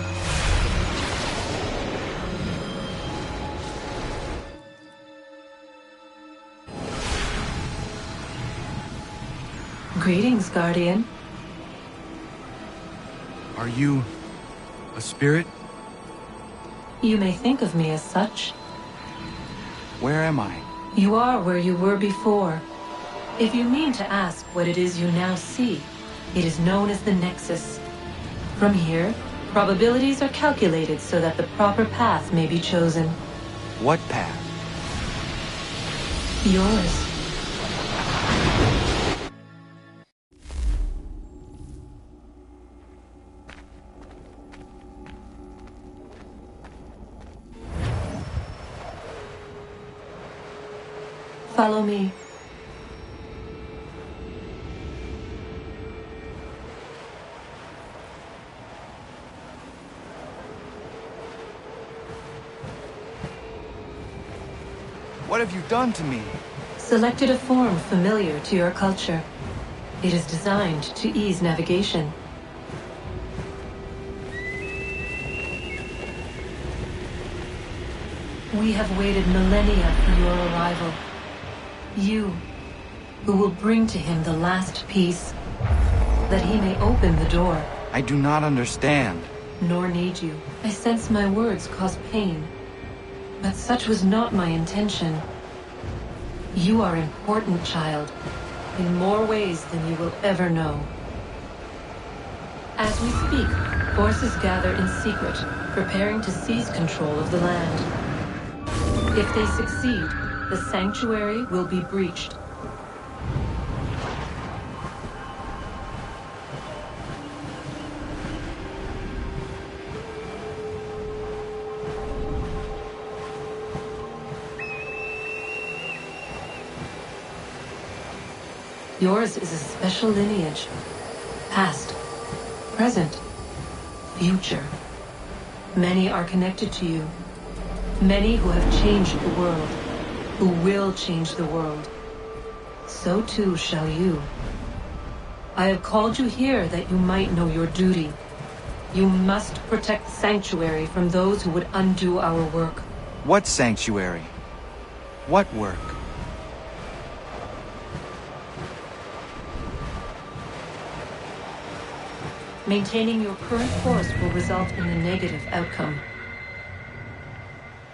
Greetings, Guardian. Are you A spirit? You may think of me as such. Where am I? You are where you were before. If you mean to ask what it is you now see, it is known as the Nexus. From here, probabilities are calculated so that the proper path may be chosen. What path? Yours. Follow me. What have you done to me? Selected a form familiar to your culture. It is designed to ease navigation. We have waited millennia for your arrival. You, who will bring to him the last piece, that he may open the door. I do not understand. Nor need you. I sense my words cause pain. But such was not my intention. You are important, child, in more ways than you will ever know. As we speak, forces gather in secret, preparing to seize control of the land. If they succeed, the sanctuary will be breached. Yours is a special lineage. Past, present, future. Many are connected to you. Many who have changed the world, who will change the world. So too shall you. I have called you here that you might know your duty. You must protect Sanctuary from those who would undo our work. What sanctuary? What work? Maintaining your current course will result in a negative outcome.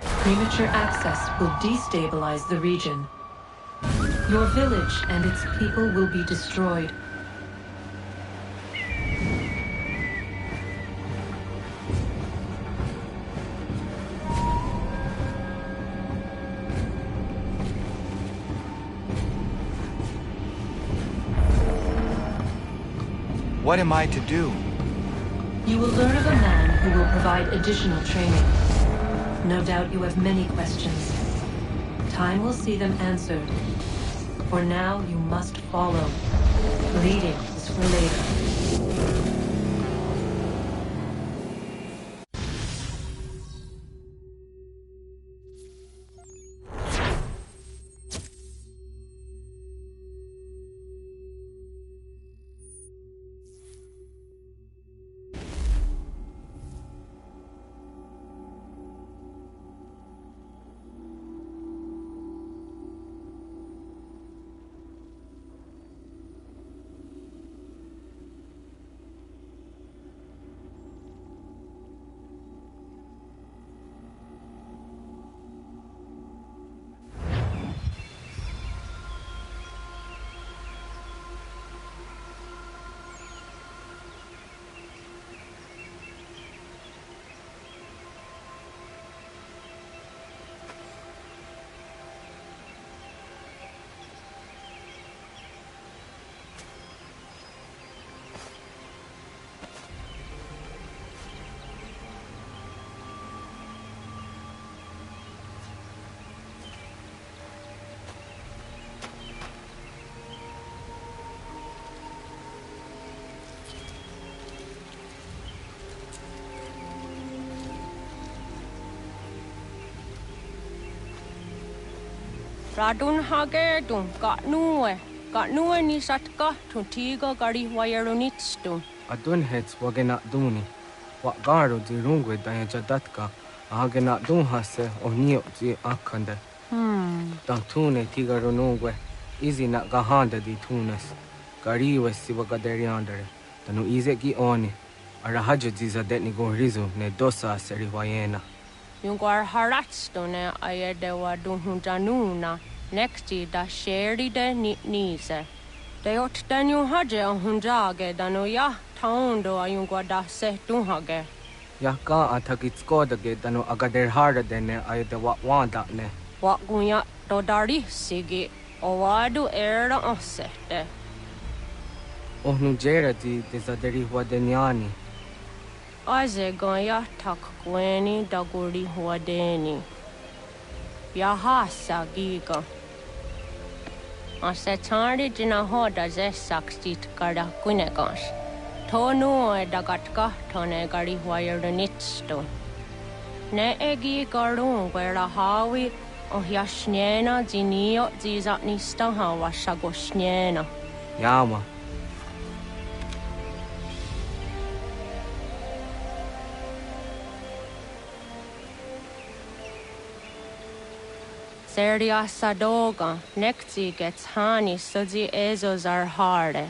Premature access will destabilize the region. Your village and its people will be destroyed. What am I to do? You will learn of a man who will provide additional training. No doubt you have many questions. Time will see them answered. For now, you must follow. Leading is for later. Radun hage dun got nuwe ni satka to tiga gari wayarunitstun. Adun heads wagena duni. What garo di rungwe daya jadatka. Ahagena dun hase o nio di akande. Tantune tiga runungwe. Easy na gahanda di tunas. Gari we siwagaderiandere. Tanu ize gi oni. Arahajo ziza detni gon rizu ne dosa seri wayena. Yungwar haratstone ayede wa dunhunjanuna nekti da sheri de nize. De ot danu haje hunjage danu ya taundo ayungwa da se dunhage. Ya ka athakitskoda ge danu agader harda dene ayede wa wanda ne. Wa gunya do dari sigi owadu era osete. Ohnu jera di dezaderi wadenyani. Aze gaya tak kweni daguri wadeni. Yahasa giga. Ase tari jina hoda ze sakstit kada kunegas. Tonu e dagatka tone gari wayernitsto. Ne egi garun wera hawi o yashnena zinio zizatnista hawa shagoshnena. Yama. Seria sadoga, nekti gets hani sudzi ezos are harde.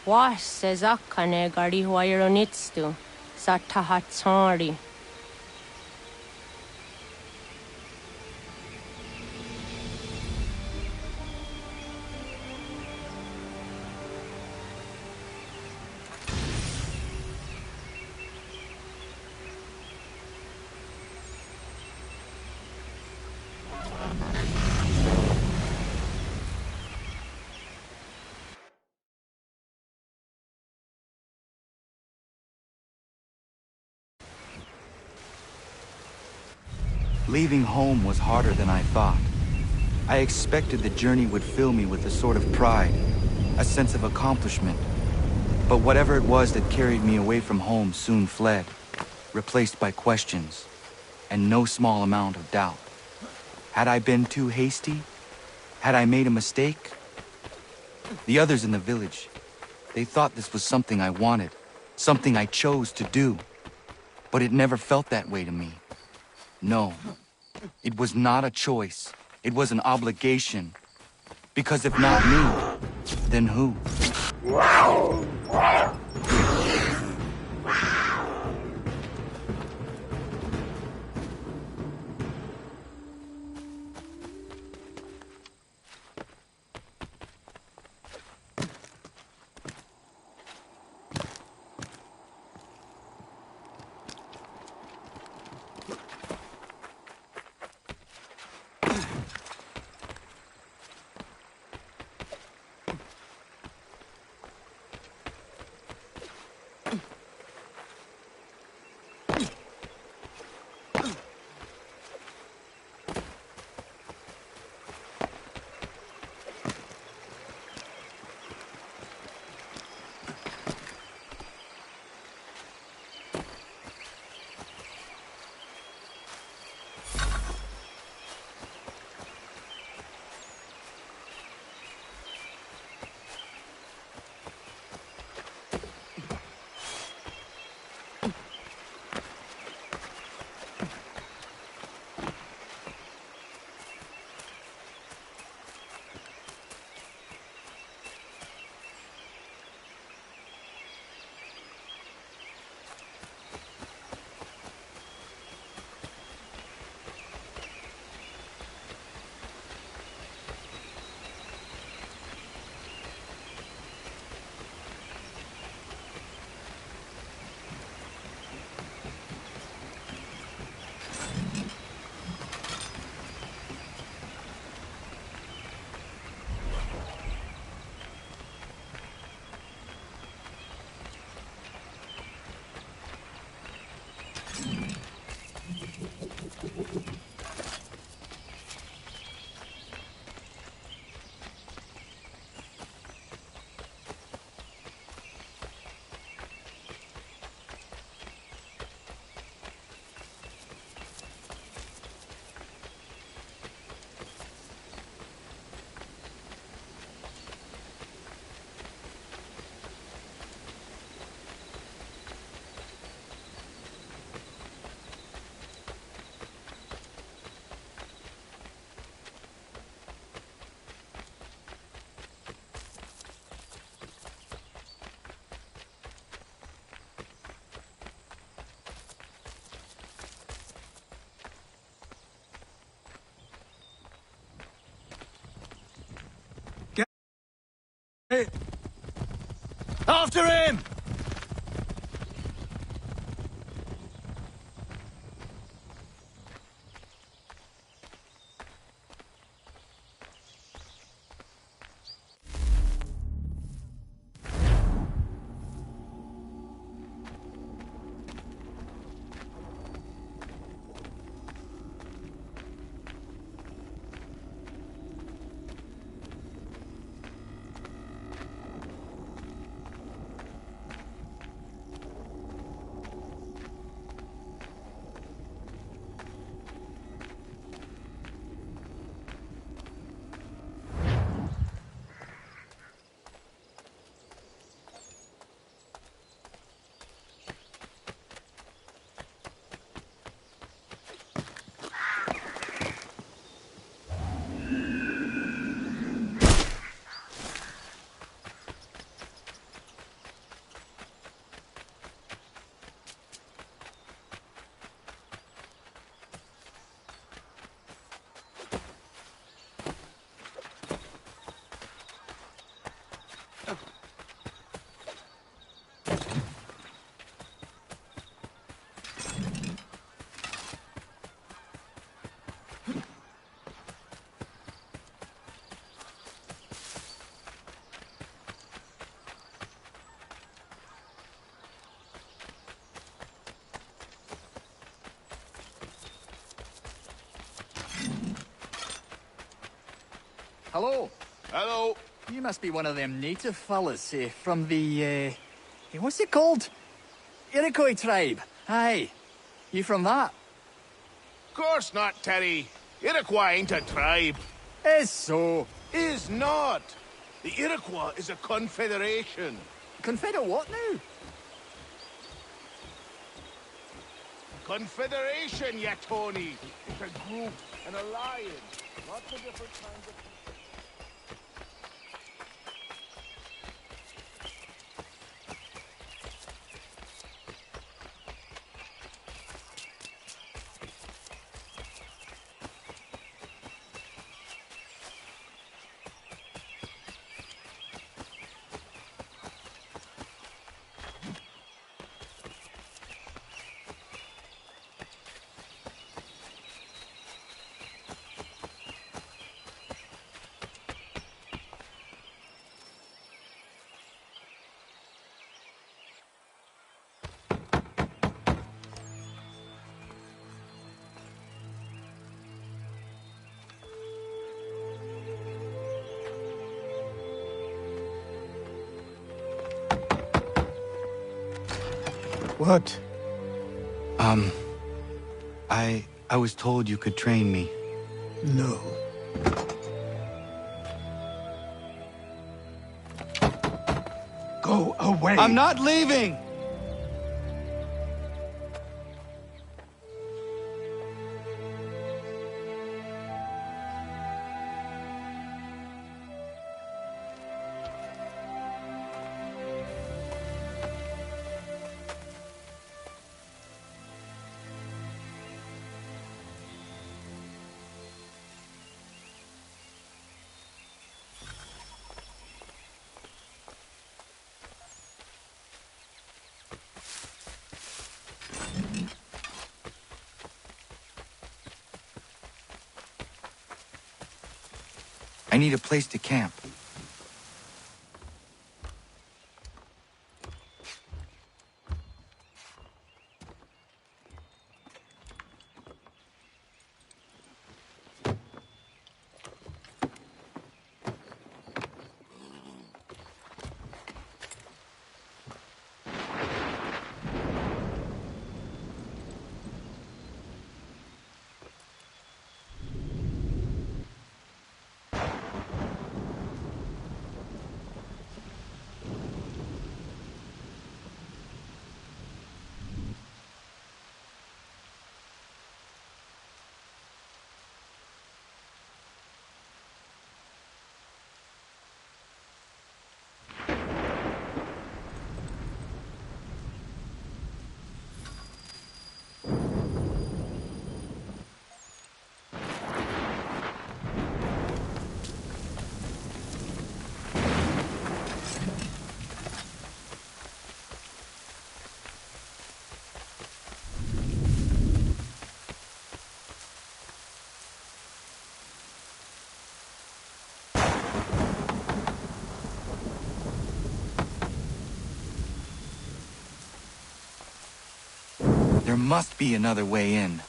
Was sezakane gari waironitstu, satahatsari. Leaving home was harder than I thought. I expected the journey would fill me with a sort of pride, a sense of accomplishment. But whatever it was that carried me away from home soon fled, replaced by questions, and no small amount of doubt. Had I been too hasty? Had I made a mistake? The others in the village, they thought this was something I wanted, something I chose to do. But it never felt that way to me. No, it was not a choice. It was an obligation. Because if not me, then who? After him! Hello. Hello. You must be one of them native fellas from the, what's it called? Iroquois tribe. Aye. You from that? Course not, Terry. Iroquois ain't a tribe. Is so. Is not. The Iroquois is a confederation. Confederate what now? Confederation, ya Tony. It's a group, an alliance. Lots of different kinds of... What? I was told you could train me. No. Go away. I'm not leaving! I need a place to camp. There must be another way in.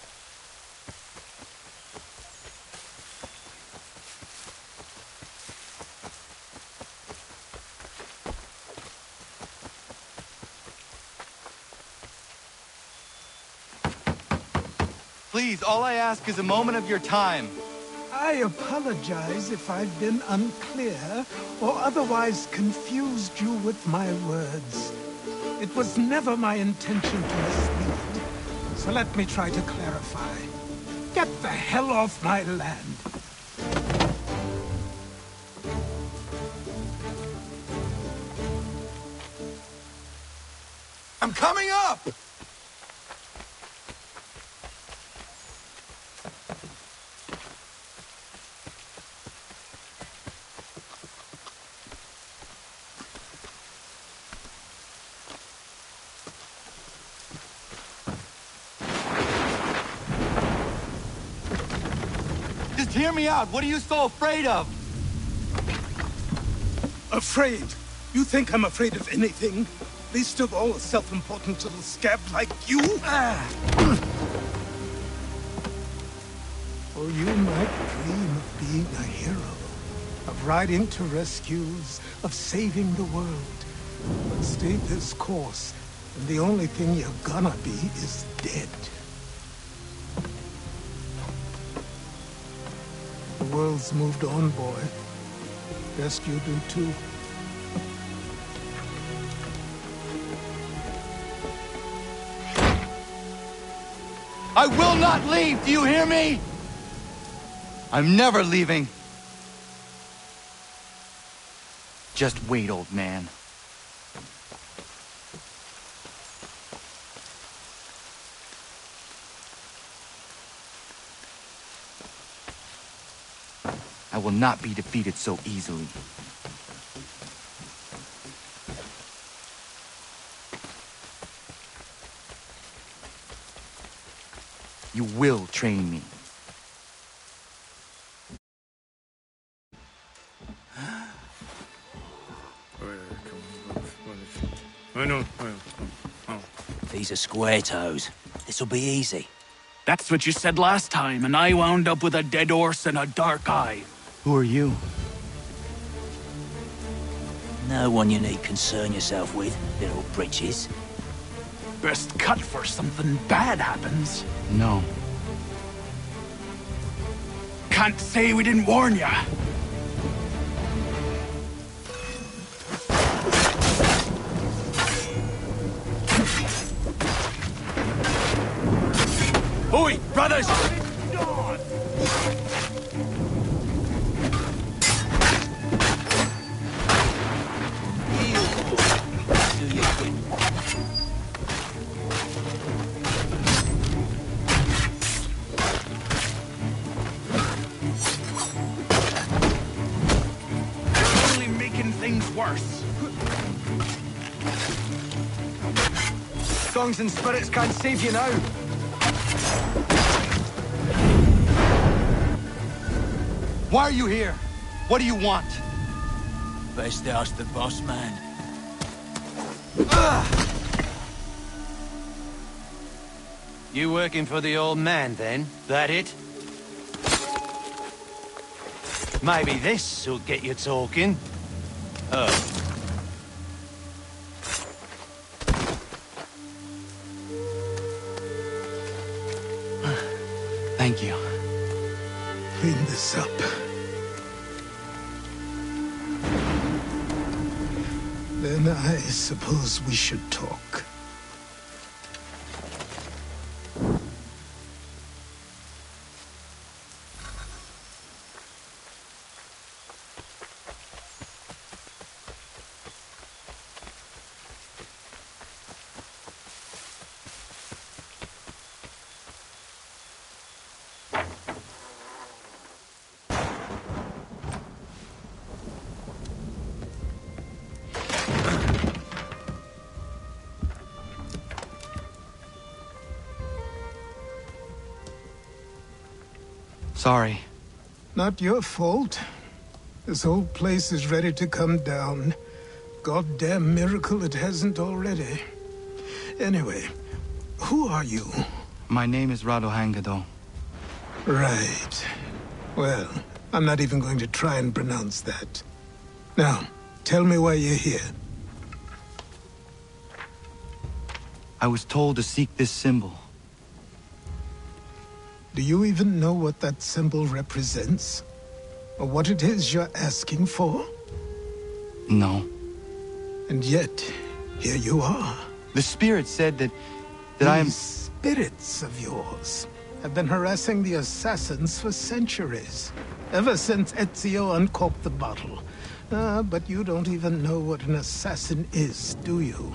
Please, all I ask is a moment of your time. I apologize if I've been unclear or otherwise confused you with my words. It was never my intention to mislead, so let me try to clarify. Get the hell off my land. I'm coming up! Just hear me out. What are you so afraid of? Afraid? You think I'm afraid of anything? Least of all a self-important little scab like you? Or you might dream of being a hero, of riding to rescues, of saving the world. But stay this course, and the only thing you're gonna be is dead. The world's moved on, boy. Best you do too. I will not leave, do you hear me? I'm never leaving. Just wait, old man. I will not be defeated so easily. You will train me. These are square toes. This'll be easy. That's what you said last time, and I wound up with a dead horse and a dark eye. Who are you? No one you need concern yourself with, little britches. Best cut for something bad happens. No. Can't say we didn't warn ya. Oi, brothers! Only making things worse. Songs and spirits can't save you now. Why are you here? What do you want? Best ask the boss man. You working for the old man, then? That it? Maybe this'll get you talking. Oh. Thank you. Clean this up. Then I suppose we should talk. Sorry. Not your fault. This whole place is ready to come down. Goddamn miracle it hasn't already. Anyway, Who are you? My name is Radohangado. Right. Well, I'm not even going to try and pronounce that. Now, tell me why you're here. I was told to seek this symbol. Do you even know what that symbol represents? Or what it is you're asking for? No. And yet, here you are. The spirit said that I am... These spirits of yours have been harassing the assassins for centuries. Ever since Ezio uncorked the bottle. But you don't even know what an assassin is, do you?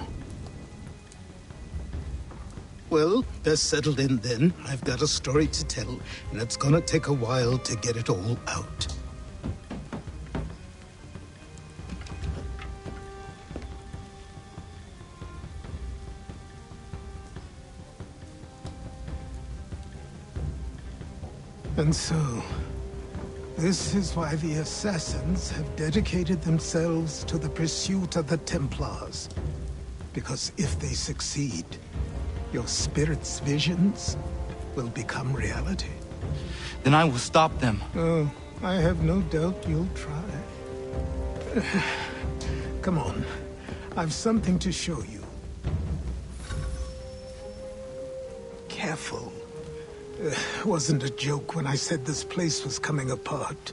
Well, best settled in then. I've got a story to tell, and it's gonna take a while to get it all out. And so, this is why the Assassins have dedicated themselves to the pursuit of the Templars. Because if they succeed, your spirit's visions will become reality. Then I will stop them. Oh, I have no doubt you'll try. Come on, I've something to show you. Careful. Wasn't a joke when I said this place was coming apart.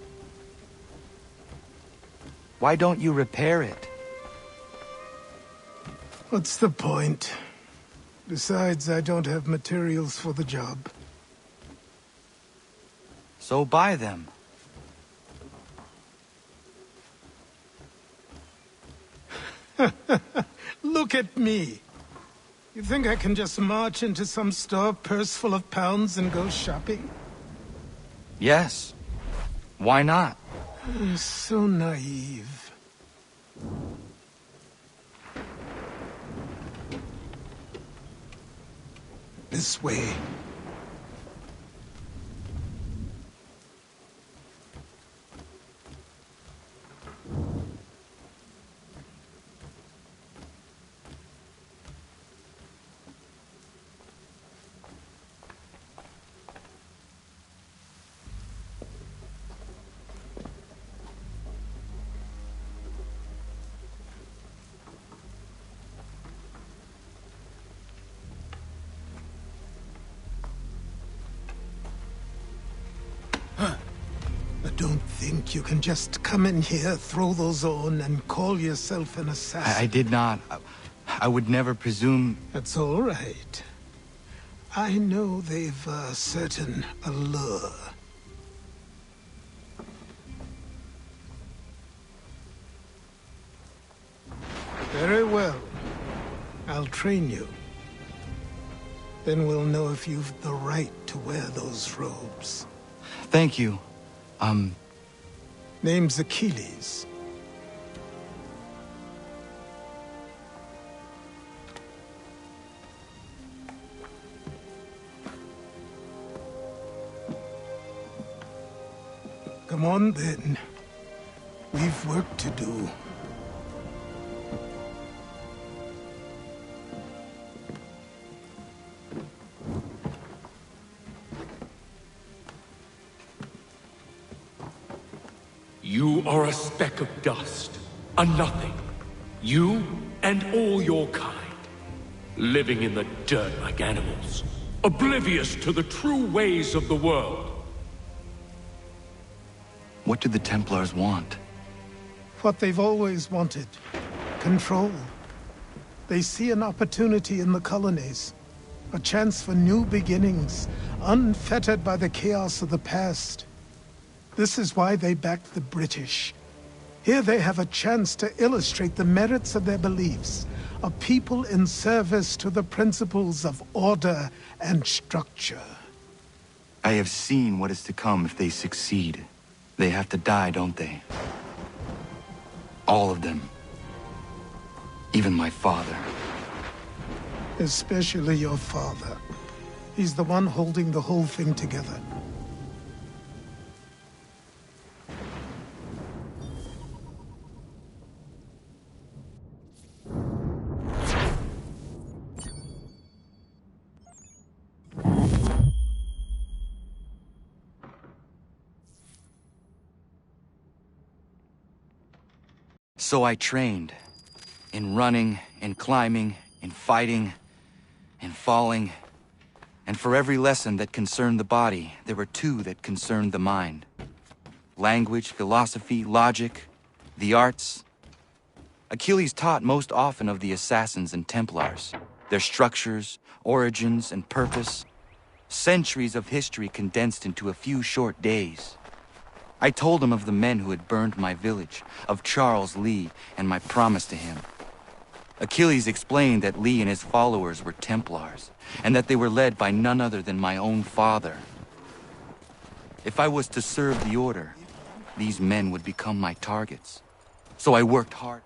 Why don't you repair it? What's the point? Besides, I don't have materials for the job. So buy them. Look at me. You think I can just march into some store, purse full of pounds, and go shopping? Yes. Why not? So naive. This way. Don't think you can just come in here, throw those on, and call yourself an assassin. I did not. I would never presume... That's all right. I know they've a certain allure. Very well. I'll train you. Then we'll know if you've the right to wear those robes. Thank you. Name's Achilles. Come on, then. We've work to do. You are a speck of dust, a nothing. You and all your kind, living in the dirt like animals, oblivious to the true ways of the world. What do the Templars want? What they've always wanted. Control. They see an opportunity in the colonies. A chance for new beginnings, unfettered by the chaos of the past. This is why they backed the British. Here they have a chance to illustrate the merits of their beliefs. A people in service to the principles of order and structure. I have seen what is to come if they succeed. They have to die, don't they? All of them. Even my father. Especially your father. He's the one holding the whole thing together. So I trained. In running, in climbing, in fighting, in falling. And for every lesson that concerned the body, there were two that concerned the mind. Language, philosophy, logic, the arts. Achilles taught most often of the assassins and Templars, their structures, origins, and purpose. Centuries of history condensed into a few short days. I told him of the men who had burned my village, of Charles Lee, and my promise to him. Achilles explained that Lee and his followers were Templars, and that they were led by none other than my own father. If I was to serve the order, these men would become my targets. So I worked hard.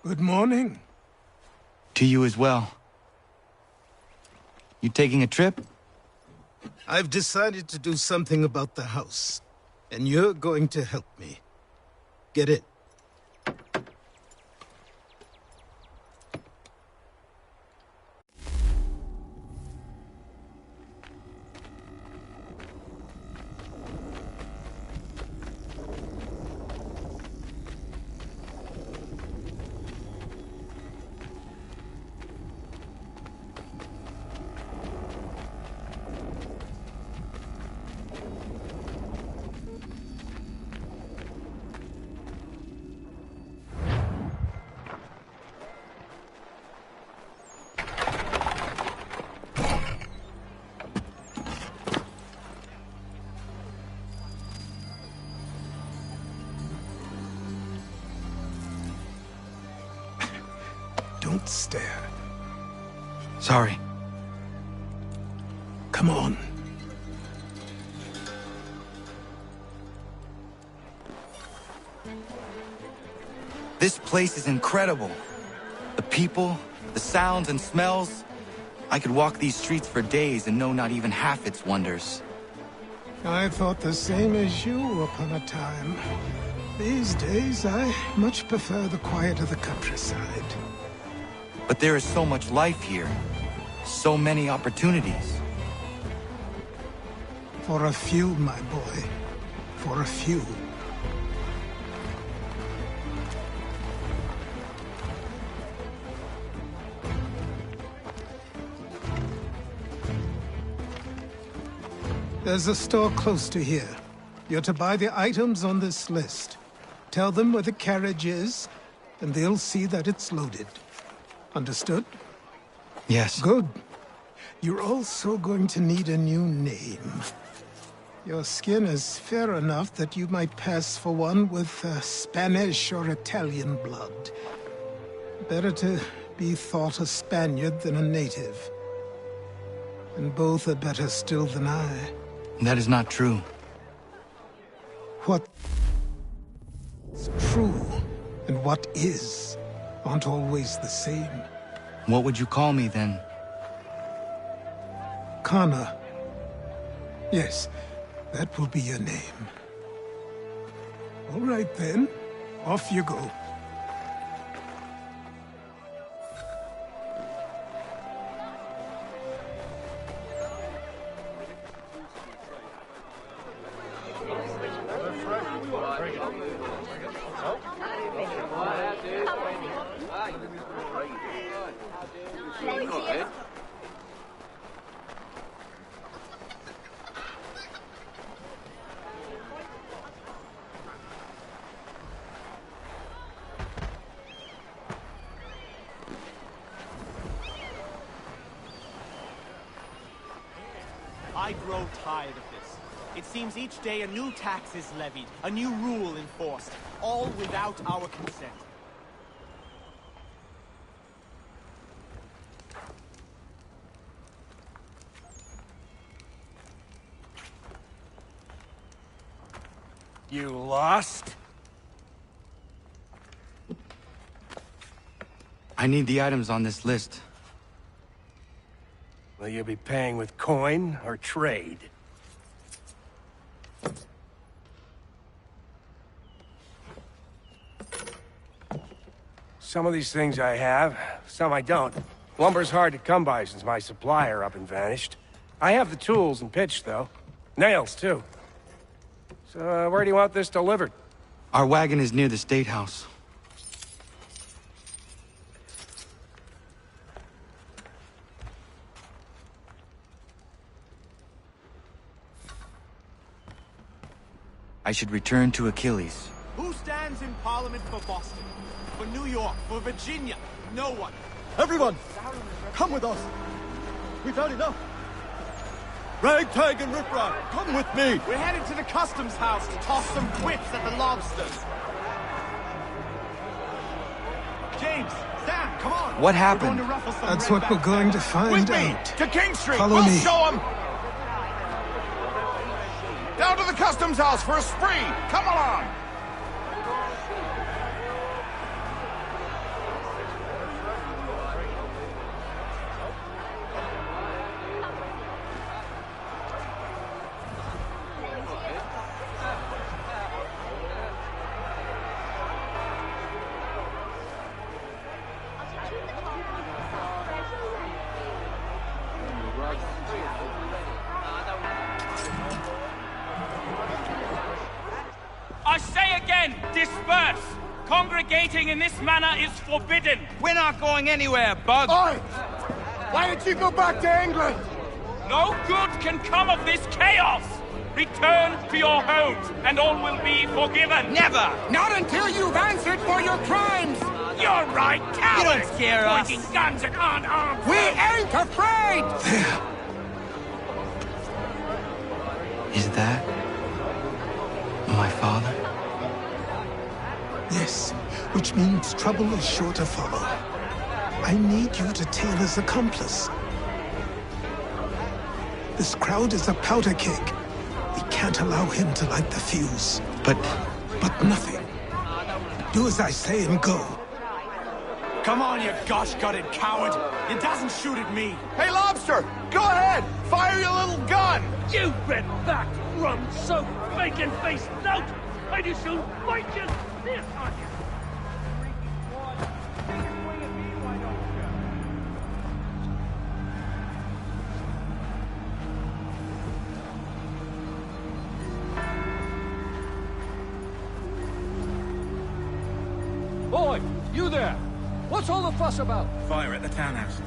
Good morning. To you as well. You taking a trip? I've decided to do something about the house, and you're going to help me. Get it? Don't stare. Sorry. Come on. This place is incredible. The people, the sounds and smells. I could walk these streets for days and know not even half its wonders. I thought the same as you upon a time. These days, I much prefer the quiet of the countryside. But there is so much life here. So many opportunities. For a few, my boy. For a few. There's a store close to here. You're to buy the items on this list. Tell them where the carriage is, and they'll see that it's loaded. Understood? Yes. Good. You're also going to need a new name. Your skin is fair enough that you might pass for one with Spanish or Italian blood. Better to be thought a Spaniard than a native. And both are better still than I. That is not true. What's true and what is aren't always the same. What would you call me then? Kana. Yes, that will be your name. All right then, off you go. I grow tired of this. It seems each day a new tax is levied, a new rule enforced, all without our consent. You lost? I need the items on this list. Will you be paying with coin or trade? Some of these things I have, some I don't. Lumber's hard to come by since my supplier up and vanished. I have the tools and pitch, though. Nails, too. So, where do you want this delivered? Our wagon is near the State House. I should return to Achilles. Who stands in Parliament for Boston? For New York? For Virginia? No one. Everyone, come with us. We've had enough. Ragtag and riffraff, come with me. We're headed to the customs house to toss some quips at the lobsters. James, Sam, come on. What happened? That's what we're going to find out. To King Street. Follow We'll me. show them. Down to the customs house for a spree. Come along. I say again, disperse! Congregating in this manner is forbidden! We're not going anywhere, Bug! Oi! Why did you go back to England? No good can come of this chaos! Return to your homes, and all will be forgiven! Never! Not until you've answered for your crimes. You're right, cowards! You don't scare us. Pointing guns at unarmed We ain't afraid. Is that my father? Yes, which means trouble is sure to follow. I need you to Taylor's accomplice. This crowd is a powder keg. We can't allow him to light the fuse. But nothing. Do as I say and go. Come on, you gosh-gutted coward! It doesn't shoot at me! Hey, Lobster! Go ahead! Fire your little gun! You red back, rum soaked, bacon-faced lout! I just soon bite you this on you! Boy, you there! What's all the fuss about? Fire at the townhouse.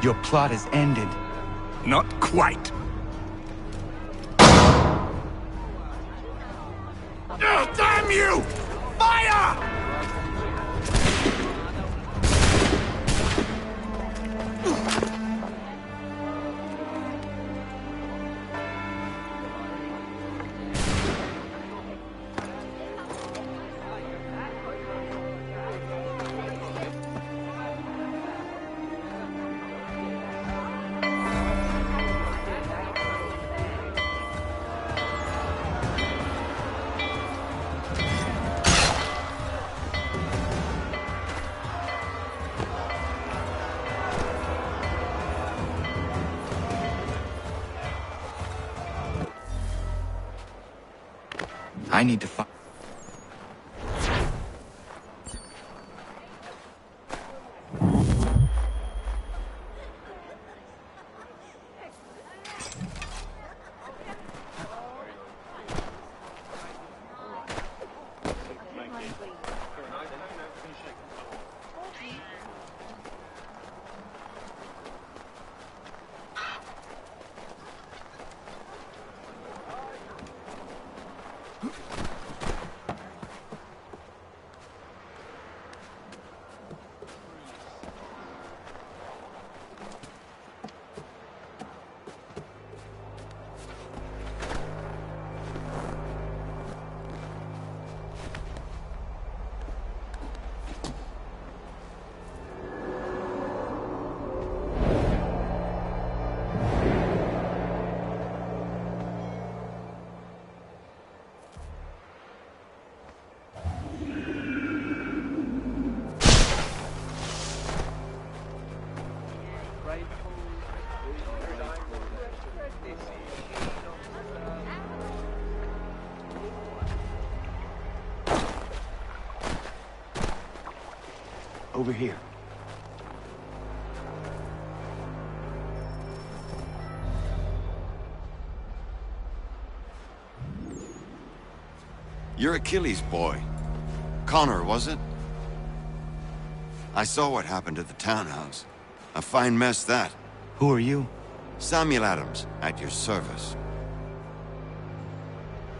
Your plot is ended. Not quite. Damn you! Fire! I need to find... Over here. You're Achilles' boy. Connor, was it? I saw what happened at the townhouse. A fine mess, that. Who are you? Samuel Adams, at your service.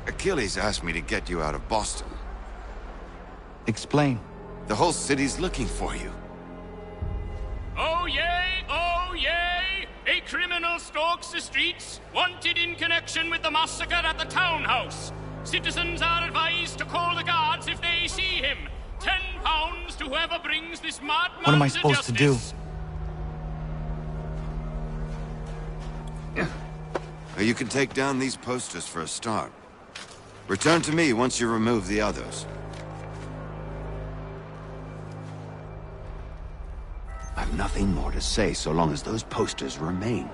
Achilles asked me to get you out of Boston. Explain. The whole city's looking for you. Oh yay! Oh yay! A criminal stalks the streets, wanted in connection with the massacre at the townhouse. Citizens are advised to call the guards if they see him. £10 to whoever brings this madman. What am I supposed to do? You can take down these posters for a start. Return to me once you remove the others. I've nothing more to say so long as those posters remain.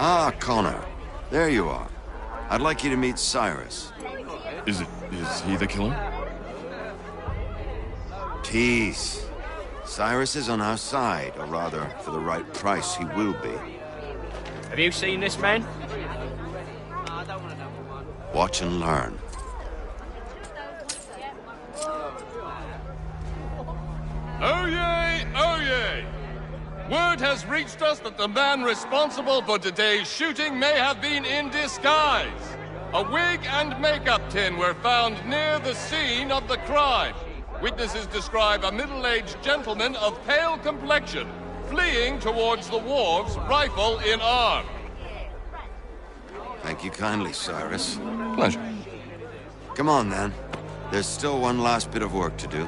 Ah, Connor. There you are. I'd like you to meet Cyrus. Is he the killer? Peace. Cyrus is on our side, or rather, for the right price, he will be. Have you seen this man? Watch and learn. Oh yay! Oh yay! Word has reached us that the man responsible for today's shooting may have been in disguise. A wig and makeup tin were found near the scene of the crime. Witnesses describe a middle-aged gentleman of pale complexion fleeing towards the wharves, rifle in arm. Thank you kindly, Cyrus. Pleasure. Come on, then. There's still one last bit of work to do.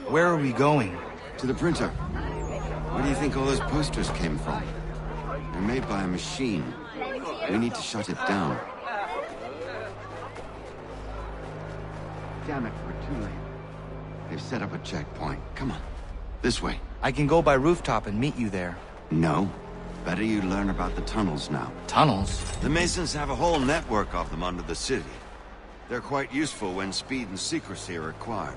Where are we going? To the printer. Where do you think all those posters came from? They're made by a machine. We need to shut it down. Damn it, we're too late. They've set up a checkpoint. Come on. This way. I can go by rooftop and meet you there. No. Better you learn about the tunnels now. Tunnels? The Masons have a whole network of them under the city. They're quite useful when speed and secrecy are required.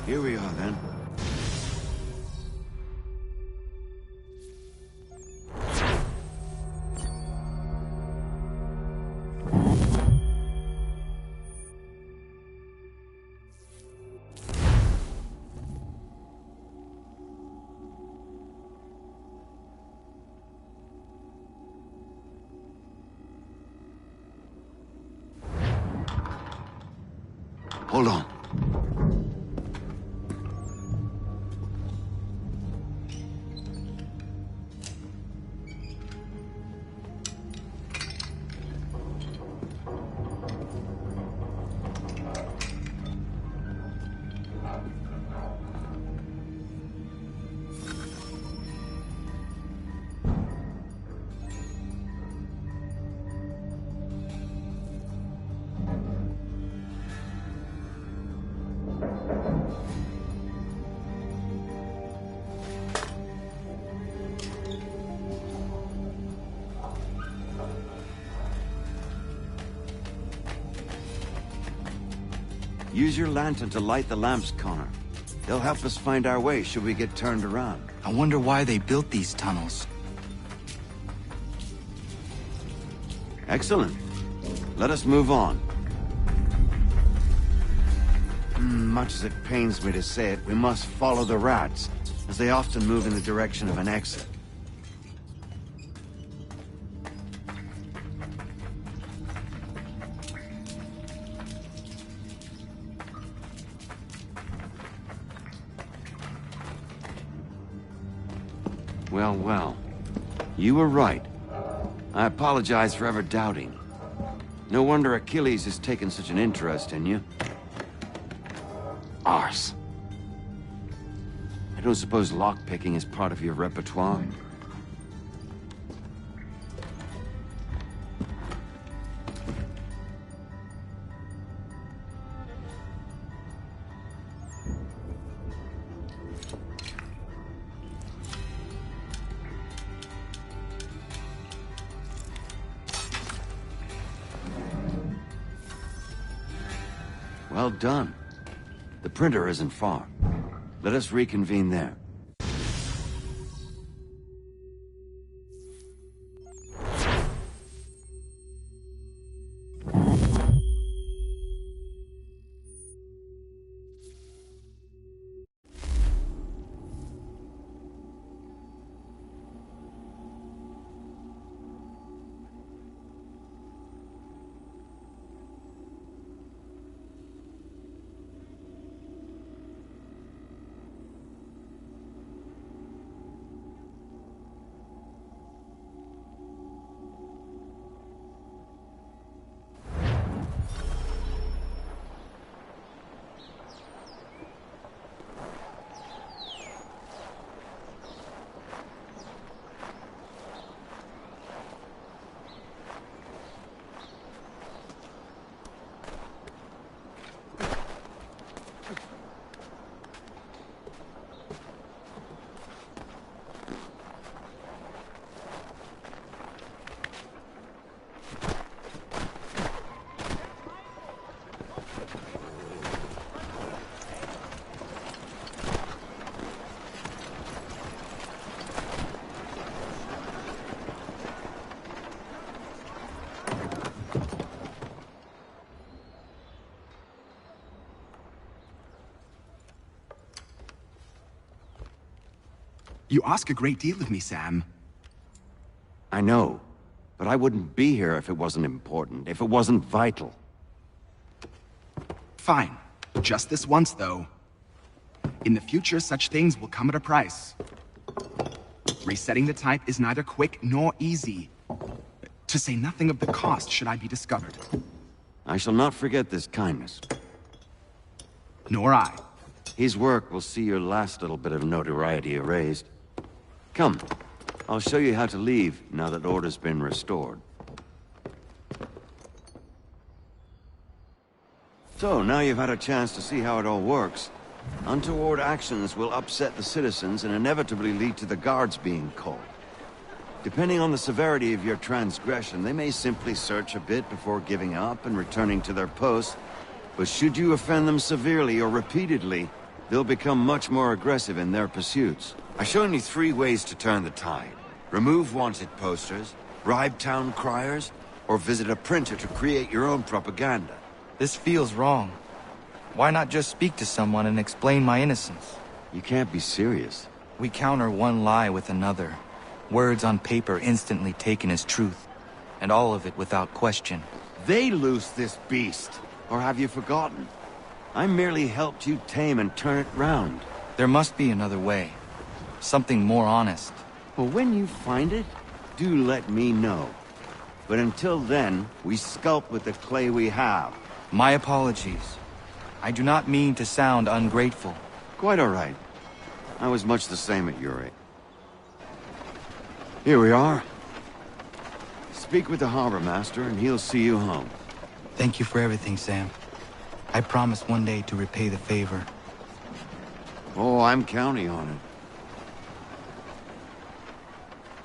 Here we are, then. Hold on. Use your lantern to light the lamps, Connor. They'll help us find our way should we get turned around. I wonder why they built these tunnels. Excellent. Let us move on. Much as it pains me to say it, we must follow the rats, as they often move in the direction of an exit. Well, well. You were right. I apologize for ever doubting. No wonder Achilles has taken such an interest in you. Arse. I don't suppose lockpicking is part of your repertoire? Well done. The printer isn't far. Let us reconvene there. You ask a great deal of me, Sam. I know, but I wouldn't be here if it wasn't important, if it wasn't vital. Fine. Just this once, though. In the future, such things will come at a price. Resetting the type is neither quick nor easy. To say nothing of the cost should I be discovered. I shall not forget this kindness. Nor I. His work will see your last little bit of notoriety erased. Come, I'll show you how to leave now that order's been restored. So, now you've had a chance to see how it all works. Untoward actions will upset the citizens and inevitably lead to the guards being called. Depending on the severity of your transgression, they may simply search a bit before giving up and returning to their posts. But should you offend them severely or repeatedly, they'll become much more aggressive in their pursuits. I've shown you 3 ways to turn the tide. Remove wanted posters, bribe town criers, or visit a printer to create your own propaganda. This feels wrong. Why not just speak to someone and explain my innocence? You can't be serious. We counter one lie with another. Words on paper instantly taken as truth. And all of it without question. They loose this beast. Or have you forgotten? I merely helped you tame and turn it round. There must be another way. Something more honest. Well, when you find it, do let me know. But until then, we sculpt with the clay we have. My apologies. I do not mean to sound ungrateful. Quite all right. I was much the same at your age. Here we are. Speak with the harbor master and he'll see you home. Thank you for everything, Sam. I promise one day to repay the favor. Oh, I'm counting on it.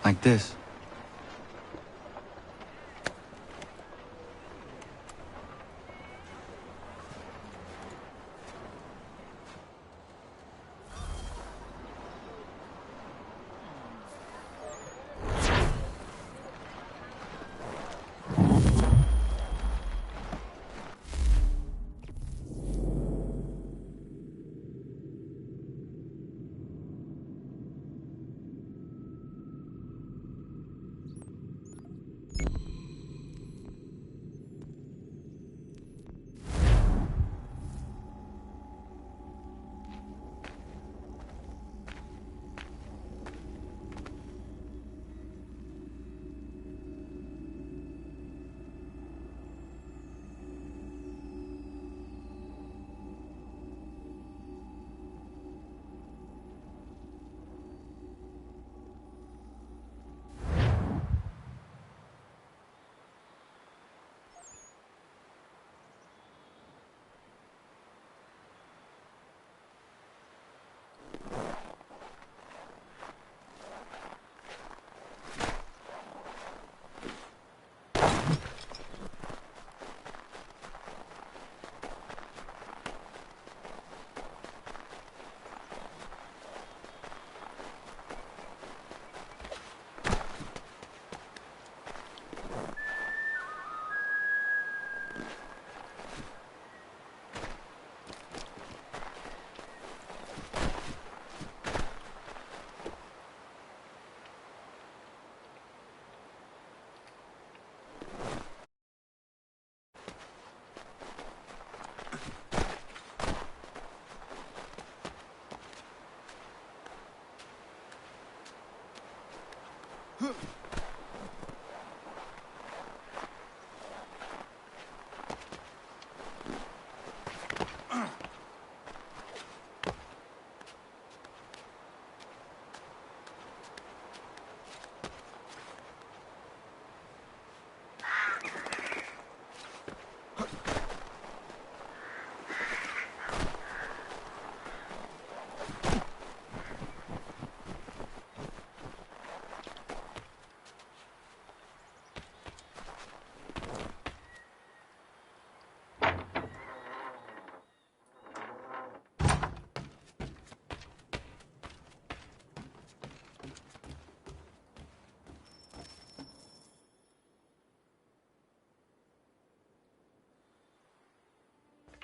Like this.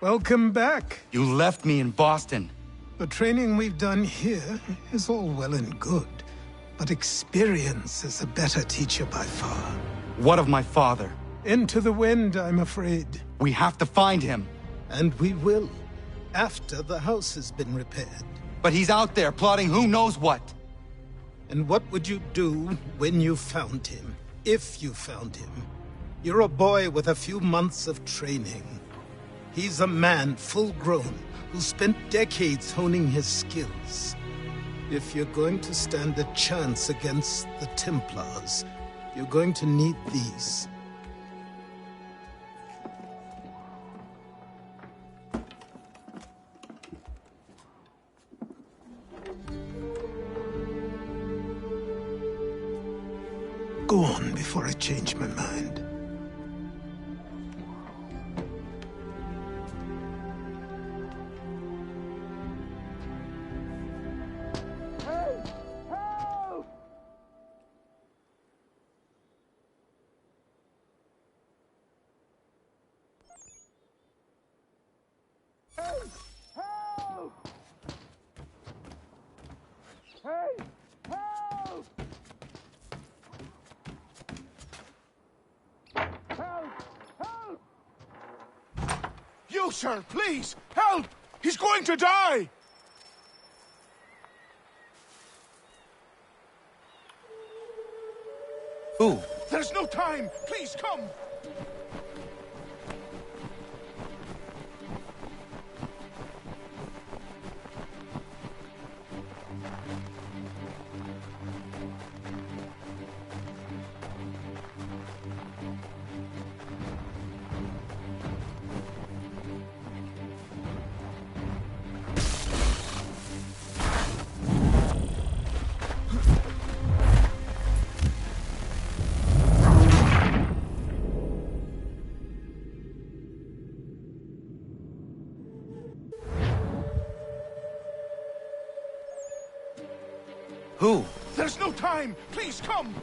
Welcome back. You left me in Boston. The training we've done here is all well and good, but experience is a better teacher by far. What of my father? Into the wind, I'm afraid. We have to find him. And we will, after the house has been repaired. But he's out there plotting who knows what. And what would you do when you found him? If you found him? You're a boy with a few months of training. He's a man full grown who spent decades honing his skills. If you're going to stand a chance against the Templars, you're going to need these. Go on before I change my mind. You, sir, please, help! He's going to die! Who? There's no time! Please, come! Who? There's no time! Please, come!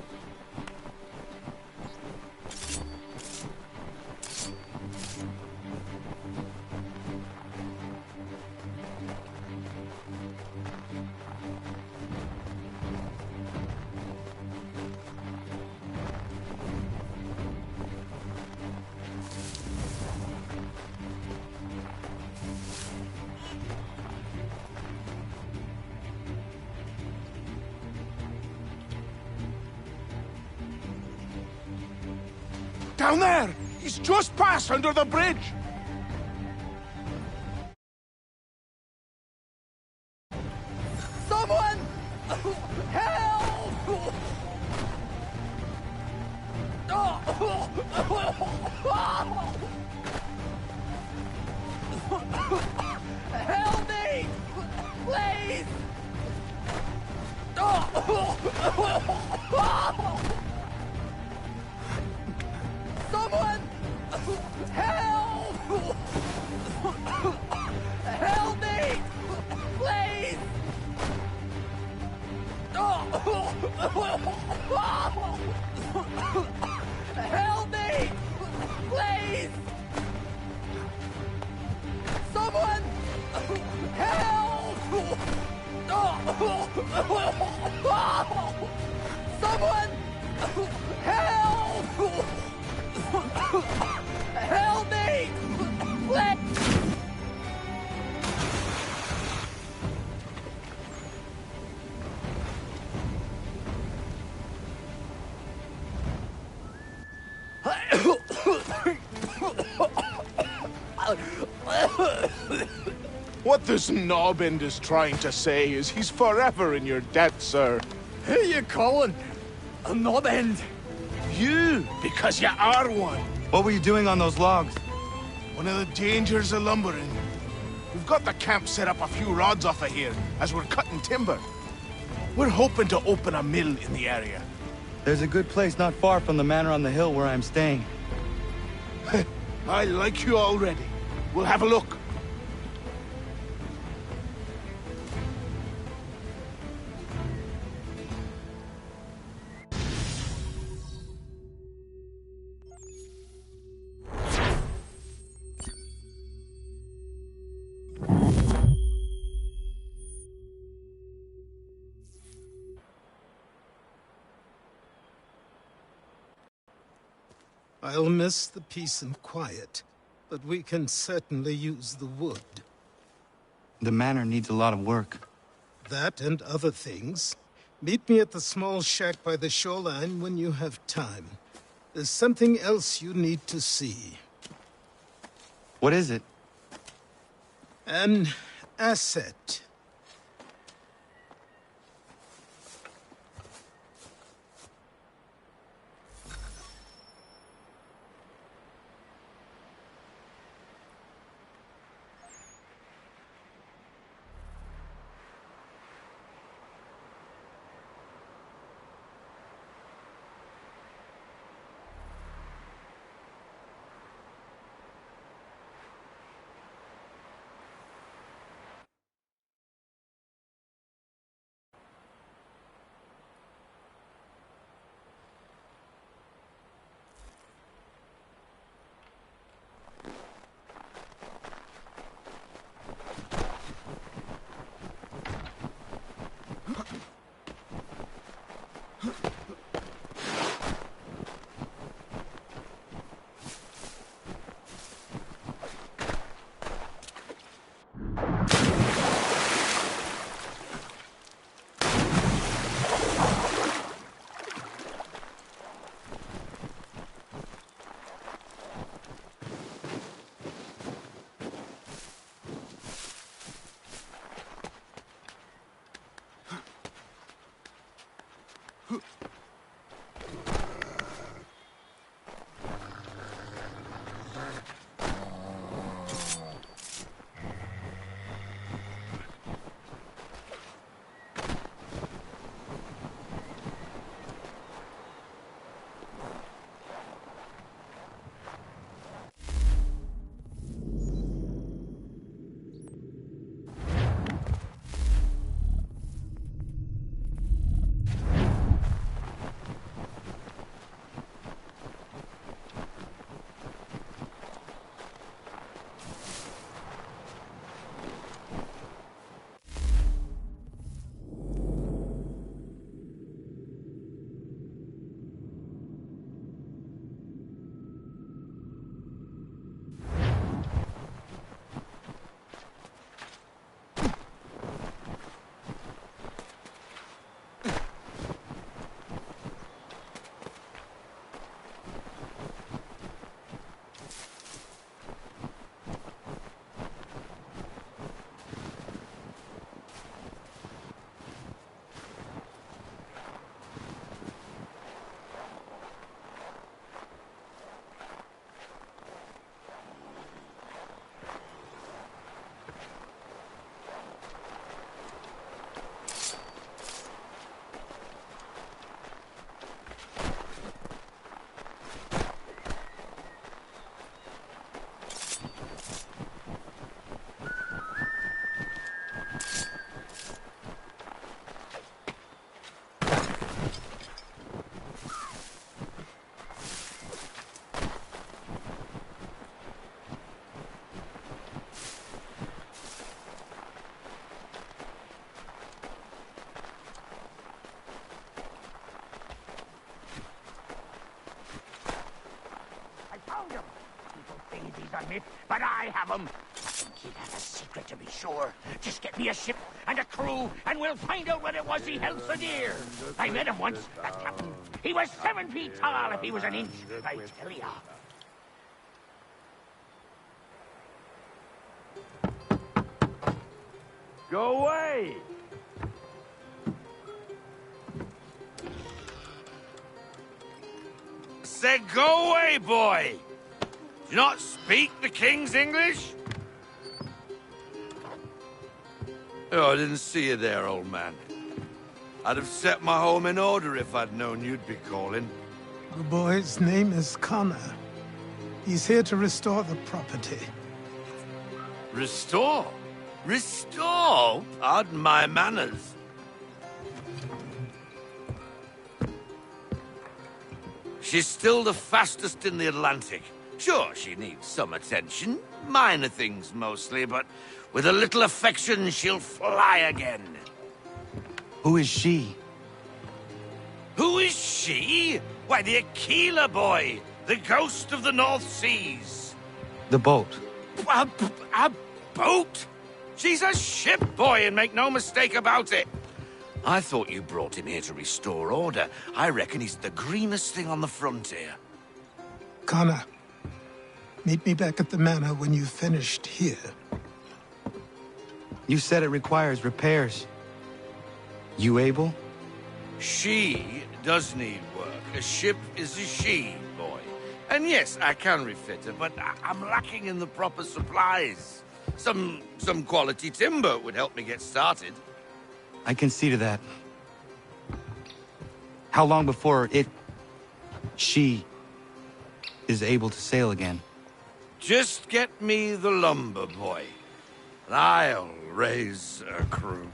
Down there! He's just passed under the bridge! Someone! Help! Help me! Please! Someone! Help! Help me! Please! Help me! Please! Someone! Help! Someone! Help! Help me! Please! What this knobbend is trying to say is he's forever in your debt, sir. Who you calling a knob-end? You, because you are one. What were you doing on those logs? One of the dangers of lumbering. We've got the camp set up a few rods off of here, as we're cutting timber. We're hoping to open a mill in the area. There's a good place not far from the manor on the hill where I'm staying. I like you already. We'll have a look. I'll miss the peace and quiet, but we can certainly use the wood. The manor needs a lot of work. That and other things. Meet me at the small shack by the shoreline when you have time. There's something else you need to see. What is it? An asset. But I have them. I think he'd have a secret, to be sure. Just get me a ship and a crew, and we'll find out what it was he held so dear. I met him once, that captain. He was 7 feet tall if he was an inch, I tell ya. Go away! Said go away, boy! Do you not speak the King's English? Oh, I didn't see you there, old man. I'd have set my home in order if I'd known you'd be calling. The boy's name is Connor. He's here to restore the property. Restore? Restore? Pardon my manners. She's still the fastest in the Atlantic. Sure, she needs some attention. Minor things mostly, but with a little affection, she'll fly again. Who is she? Who is she? Why, the Aquila boy. The ghost of the North Seas. The boat. A boat? She's a ship, boy, and make no mistake about it. I thought you brought him here to restore order. I reckon he's the greenest thing on the frontier. Connor, meet me back at the manor when you've finished here. You said it requires repairs. You able? She does need work. A ship is a she, boy. And yes, I can refit her, but I'm lacking in the proper supplies. Some quality timber would help me get started. I can see to that. How long before she is able to sail again? Just get me the lumber, boy, and I'll raise a crew.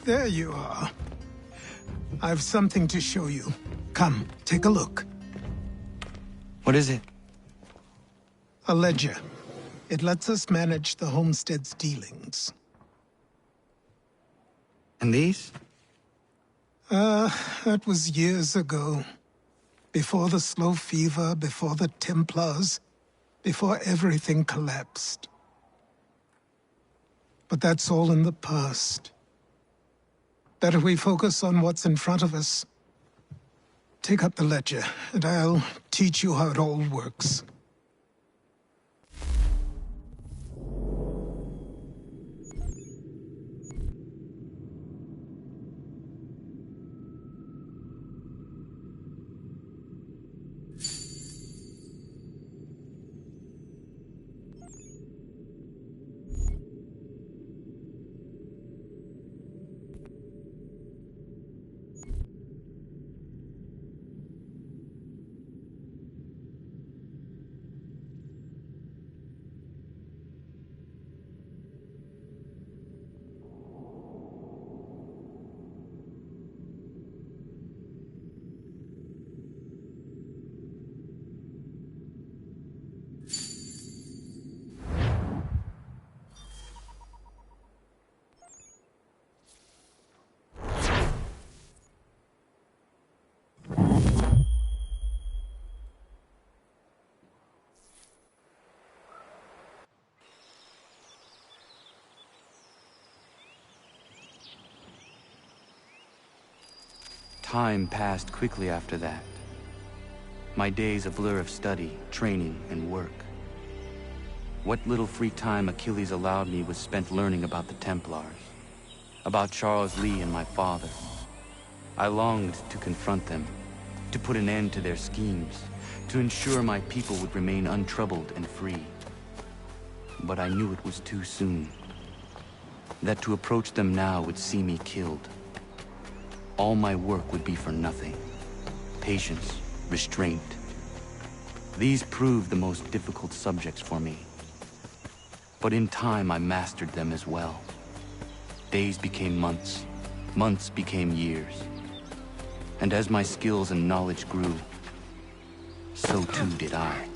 There you are. I've something to show you. Come, take a look. What is it? A ledger. It lets us manage the homestead's dealings. And these? That was years ago. Before the slow fever, before the Templars, before everything collapsed. But that's all in the past. Better we focus on what's in front of us. Take up the ledger, and I'll teach you how it all works. Time passed quickly after that. My days a blur of study, training, and work. What little free time Achilles allowed me was spent learning about the Templars, about Charles Lee and my father. I longed to confront them, to put an end to their schemes, to ensure my people would remain untroubled and free. But I knew it was too soon, that to approach them now would see me killed. All my work would be for nothing. Patience, restraint. These proved the most difficult subjects for me. But in time, I mastered them as well. Days became months, months became years. And as my skills and knowledge grew, so too did I.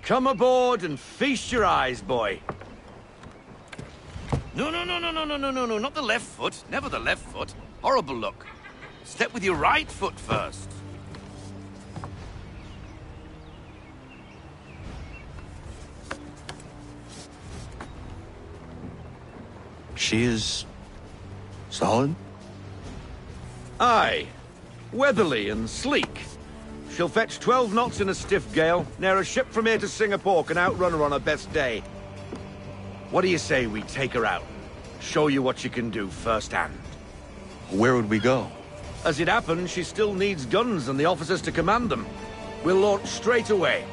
Come aboard and feast your eyes, boy. No, not the left foot. Never the left foot. Horrible look. Step with your right foot first. She is... solid? Aye. Weatherly and sleek. She'll fetch 12 knots in a stiff gale. Ne'er a ship from here to Singapore can outrun her on her best day. What do you say we take her out? Show you what she can do firsthand. Where would we go? As it happens, she still needs guns and the officers to command them. We'll launch straight away.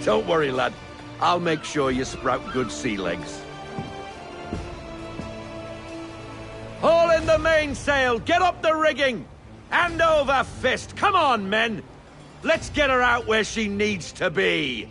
Don't worry, lad. I'll make sure you sprout good sea legs. Haul in the mainsail! Get up the rigging! Hand over fist! Come on, men! Let's get her out where she needs to be!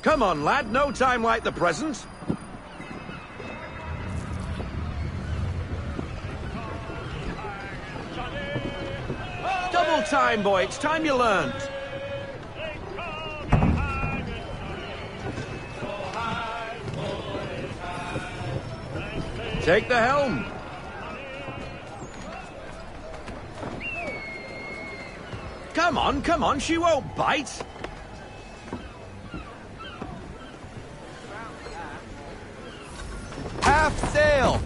Come on, lad. No time like the present. Double time, boy. It's time you learned. Take the helm. Come on. She won't bite. Half sail!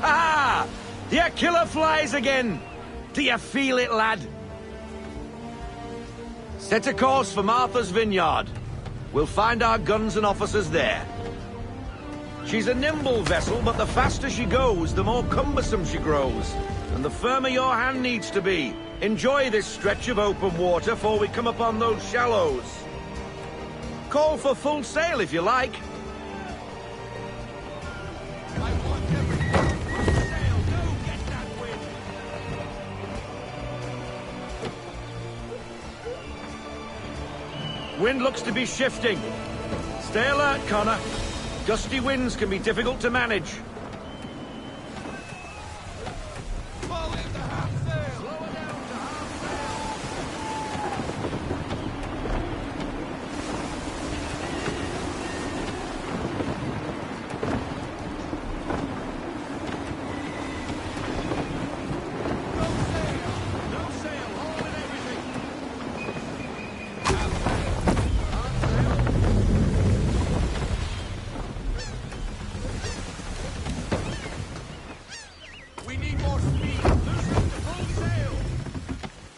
Ah! Your killer flies again! Do you feel it, lad? Set a course for Martha's Vineyard. We'll find our guns and officers there. She's a nimble vessel, but the faster she goes, the more cumbersome she grows. And the firmer your hand needs to be. Enjoy this stretch of open water before we come upon those shallows. Call for full sail if you like. Wind looks to be shifting. Stay alert, Connor. Gusty winds can be difficult to manage.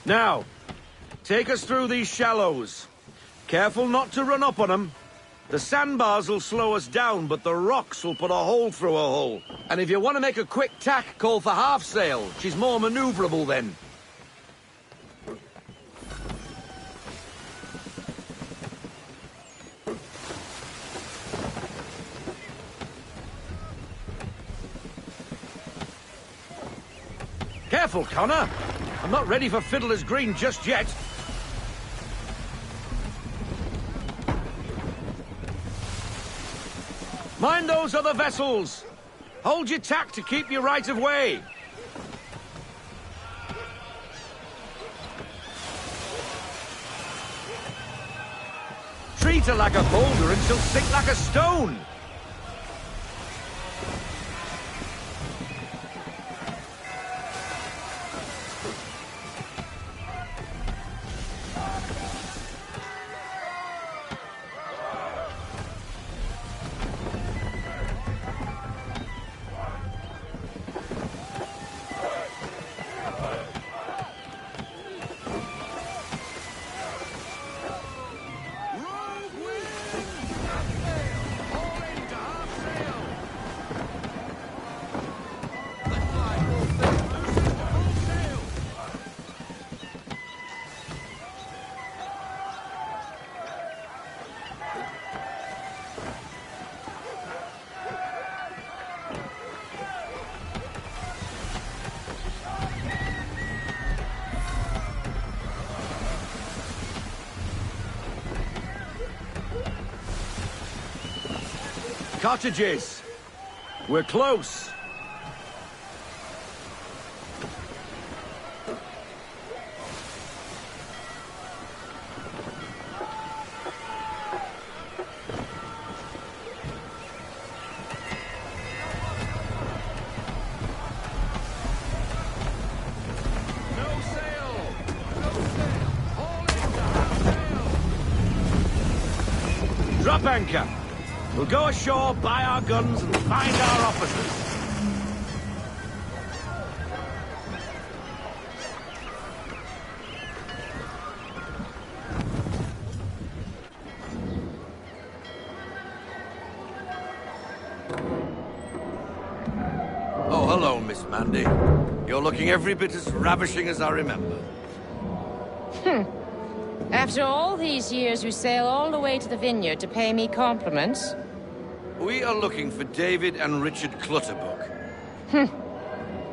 Now, take us through these shallows. Careful not to run up on them. The sandbars will slow us down, but the rocks will put a hole through a hull. And if you want to make a quick tack, call for half sail. She's more maneuverable then. Careful, Connor. I'm not ready for Fiddler's Green just yet. Mind those other vessels. Hold your tack to keep your right of way. Treat her like a boulder and she'll sink like a stone. Cottages. We're close. Drop anchor. We'll go ashore, buy our guns, and find our officers. Oh, hello, Miss Mandy. You're looking every bit as ravishing as I remember. After all these years, you sail all the way to the vineyard to pay me compliments? We are looking for David and Richard Clutterbuck.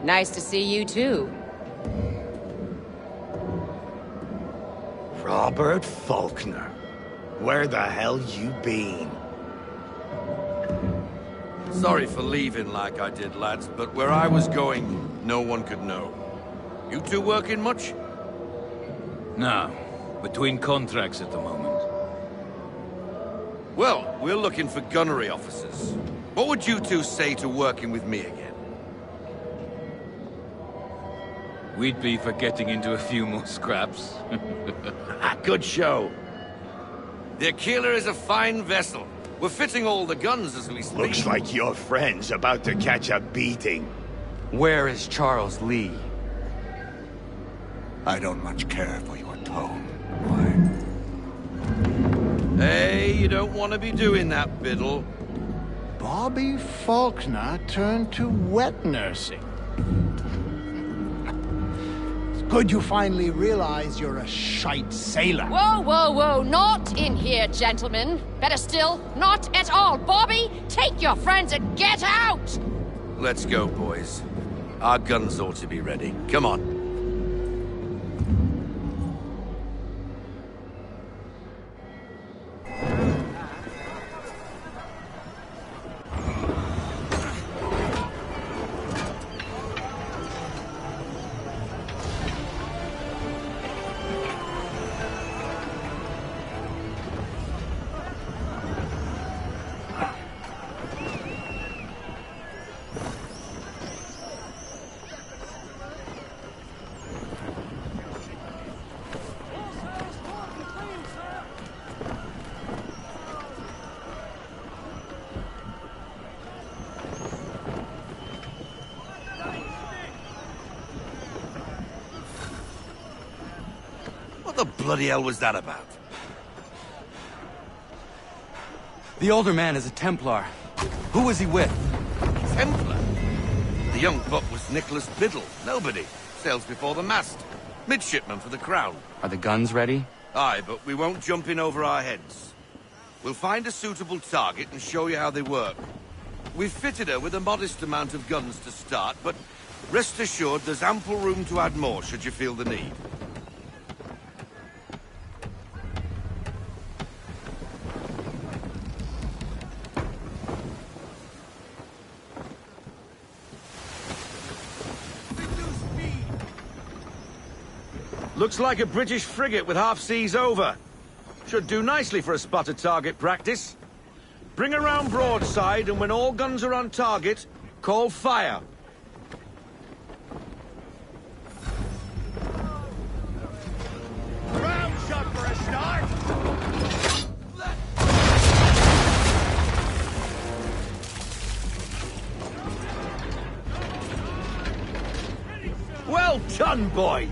Nice to see you, too. Robert Faulkner. Where the hell you been? Sorry for leaving like I did, lads, but where I was going, no one could know. You two working much? No. Between contracts at the moment. Well, we're looking for gunnery officers. What would you two say to working with me again? We'd be for getting into a few more scraps. Good show. The Aquila is a fine vessel. We're fitting all the guns as we speak. Looks like your friend's about to catch a beating. Where is Charles Lee? I don't much care for your tone. Hey, you don't want to be doing that, Biddle. Bobby Faulkner turned to wet nursing. It's good you finally realize you're a shite sailor. Whoa, whoa, whoa, not in here, gentlemen. Better still, not at all. Bobby, take your friends and get out! Let's go, boys. Our guns ought to be ready. Come on. What the bloody hell was that about? The older man is a Templar. Who was he with? Templar? The young buck was Nicholas Biddle. Nobody. Sails before the mast. Midshipman for the Crown. Are the guns ready? Aye, but we won't jump in over our heads. We'll find a suitable target and show you how they work. We've fitted her with a modest amount of guns to start, but rest assured there's ample room to add more should you feel the need. Looks like a British frigate with half seas over. Should do nicely for a spotted target practice. Bring around broadside, and when all guns are on target, call fire. Round shot for a start! Well done, boy!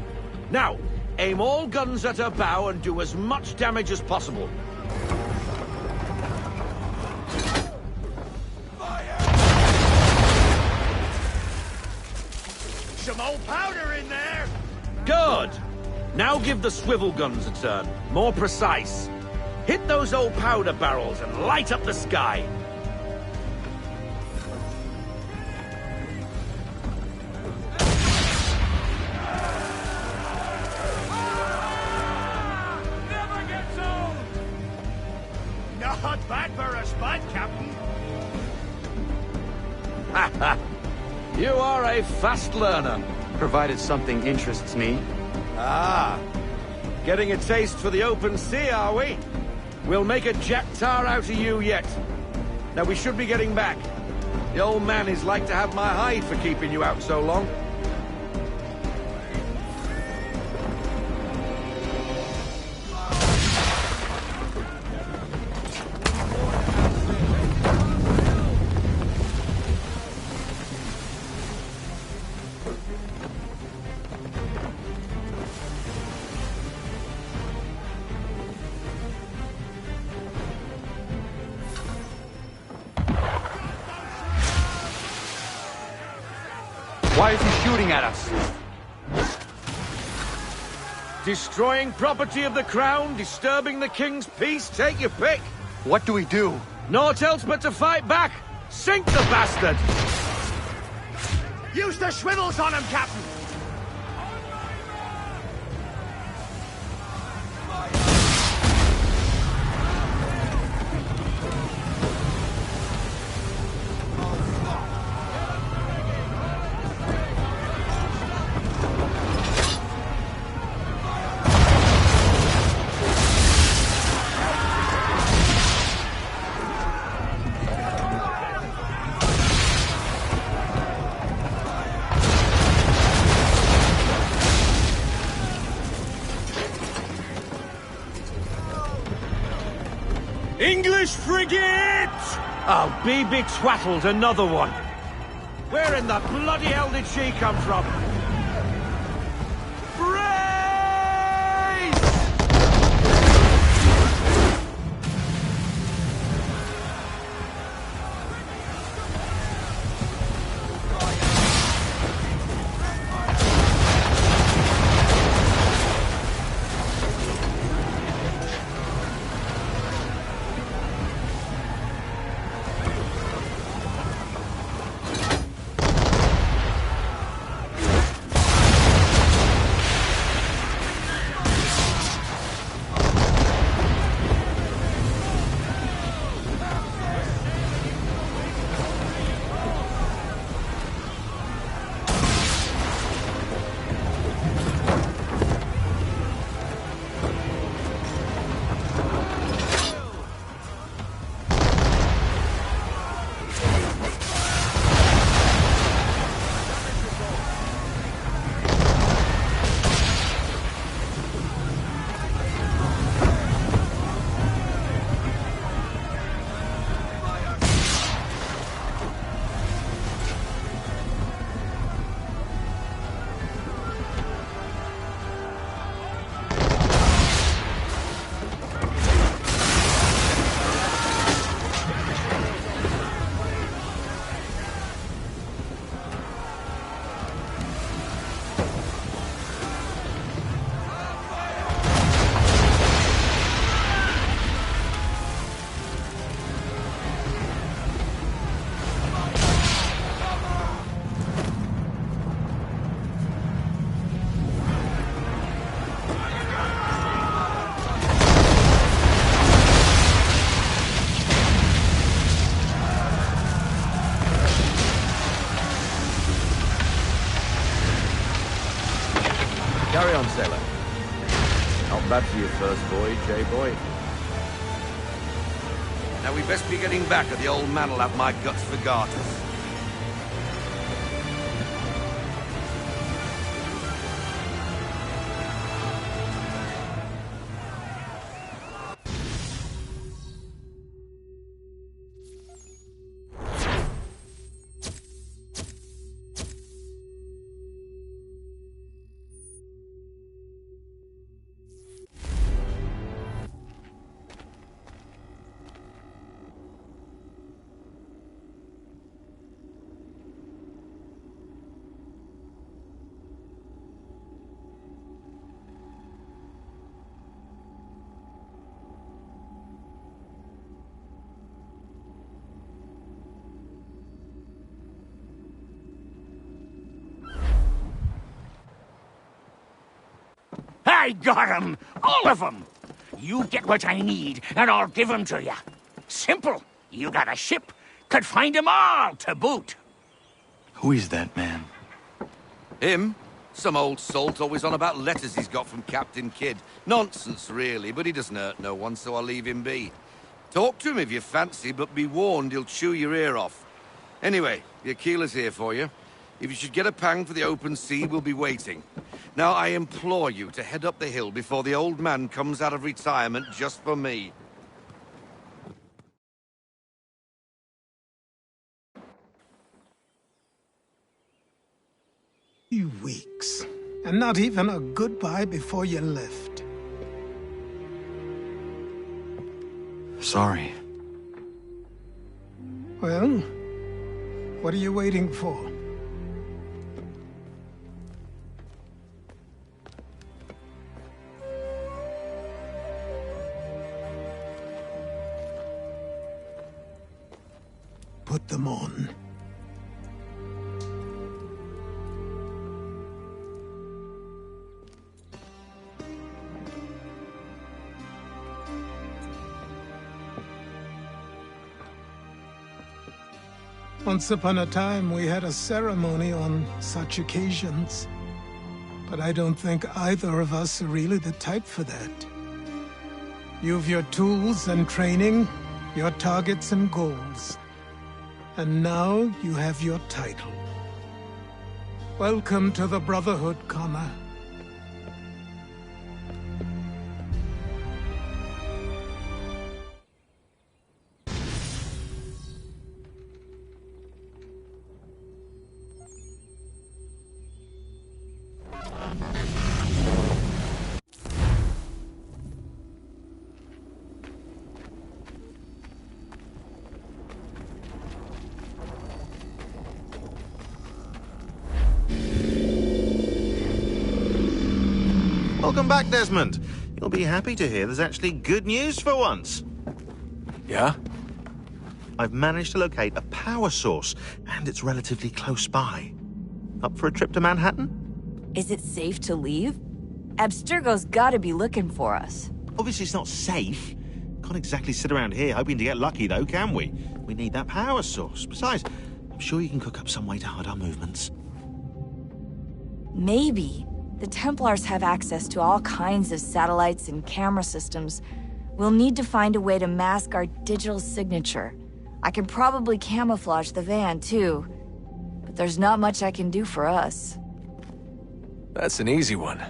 Now, aim all guns at her bow and do as much damage as possible. Some old powder in there! Good! Now give the swivel guns a turn. More precise. Hit those old powder barrels and light up the sky. Not bad for a spud, Captain. You are a fast learner. Provided something interests me. Ah, getting a taste for the open sea, are we? We'll make a jack tar out of you yet. Now we should be getting back. The old man is like to have my hide for keeping you out so long. Why is he shooting at us? Destroying property of the crown, disturbing the king's peace, take your pick. What do we do? Naught else but to fight back. Sink the bastard! Use the swivels on him, Captain! English frigate! Oh, BB twattled another one. Where in the bloody hell did she come from? Carry on, sailor. Not bad for your first voyage, eh, boy? Now we best be getting back, or the old man will have my guts for garters. I got 'em! All of 'em! You get what I need, and I'll give 'em to you. Simple. You got a ship, could find 'em all to boot. Who is that man? Him? Some old salt always on about letters he's got from Captain Kidd. Nonsense, really, but he doesn't hurt no one, so I'll leave him be. Talk to him if you fancy, but be warned he'll chew your ear off. Anyway, the Aquila's here for you. If you should get a pang for the open sea, we'll be waiting. Now, I implore you to head up the hill before the old man comes out of retirement just for me. Weeks, and not even a goodbye before you left. Sorry. Well, what are you waiting for? Put them on. Once upon a time, we had a ceremony on such occasions. But I don't think either of us are really the type for that. You've your tools and training, your targets and goals. And now you have your title. Welcome to the Brotherhood, Connor. Welcome back, Desmond. You'll be happy to hear there's actually good news for once. Yeah? I've managed to locate a power source, and it's relatively close by. Up for a trip to Manhattan? Is it safe to leave? Abstergo's gotta be looking for us. Obviously it's not safe. Can't exactly sit around here hoping to get lucky, though, can we? We need that power source. Besides, I'm sure you can cook up some way to hide our movements. Maybe. The Templars have access to all kinds of satellites and camera systems. We'll need to find a way to mask our digital signature. I can probably camouflage the van, too. But there's not much I can do for us. That's an easy one.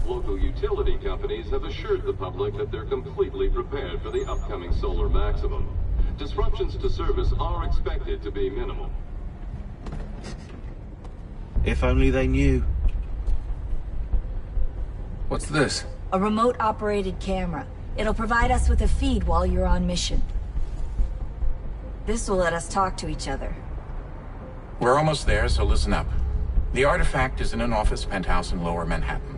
Local utility companies have assured the public that they're completely prepared for the upcoming solar maximum. Disruptions to service are expected to be minimal. If only they knew. What's this? A remote-operated camera. It'll provide us with a feed while you're on mission. This will let us talk to each other. We're almost there, so listen up. The artifact is in an office penthouse in Lower Manhattan.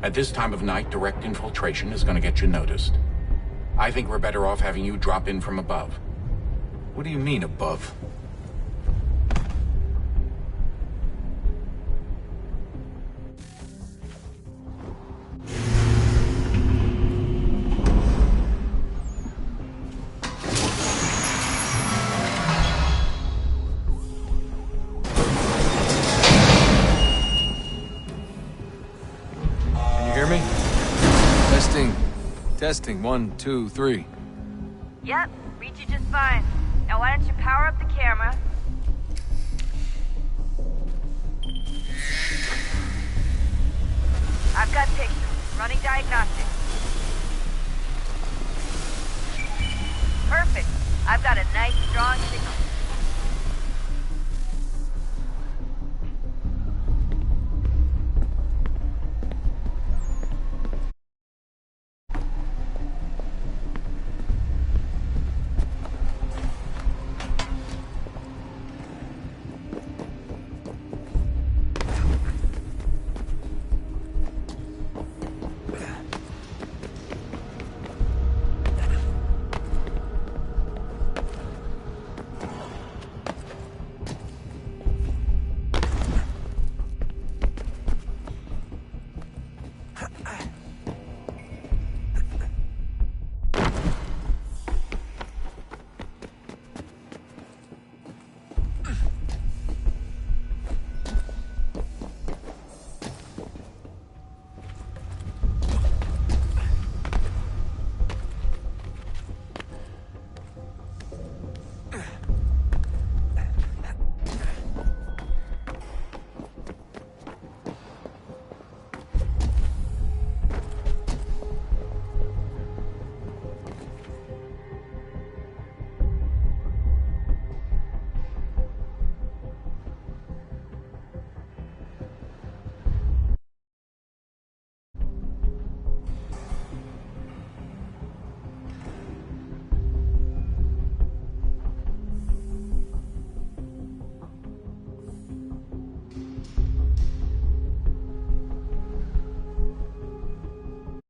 At this time of night, direct infiltration is going to get you noticed. I think we're better off having you drop in from above. What do you mean, above? Testing, 1, 2, 3. Yep, read you just fine. Now why don't you power up the camera? I've got pictures. Running diagnostics. Perfect. I've got a nice, strong signal.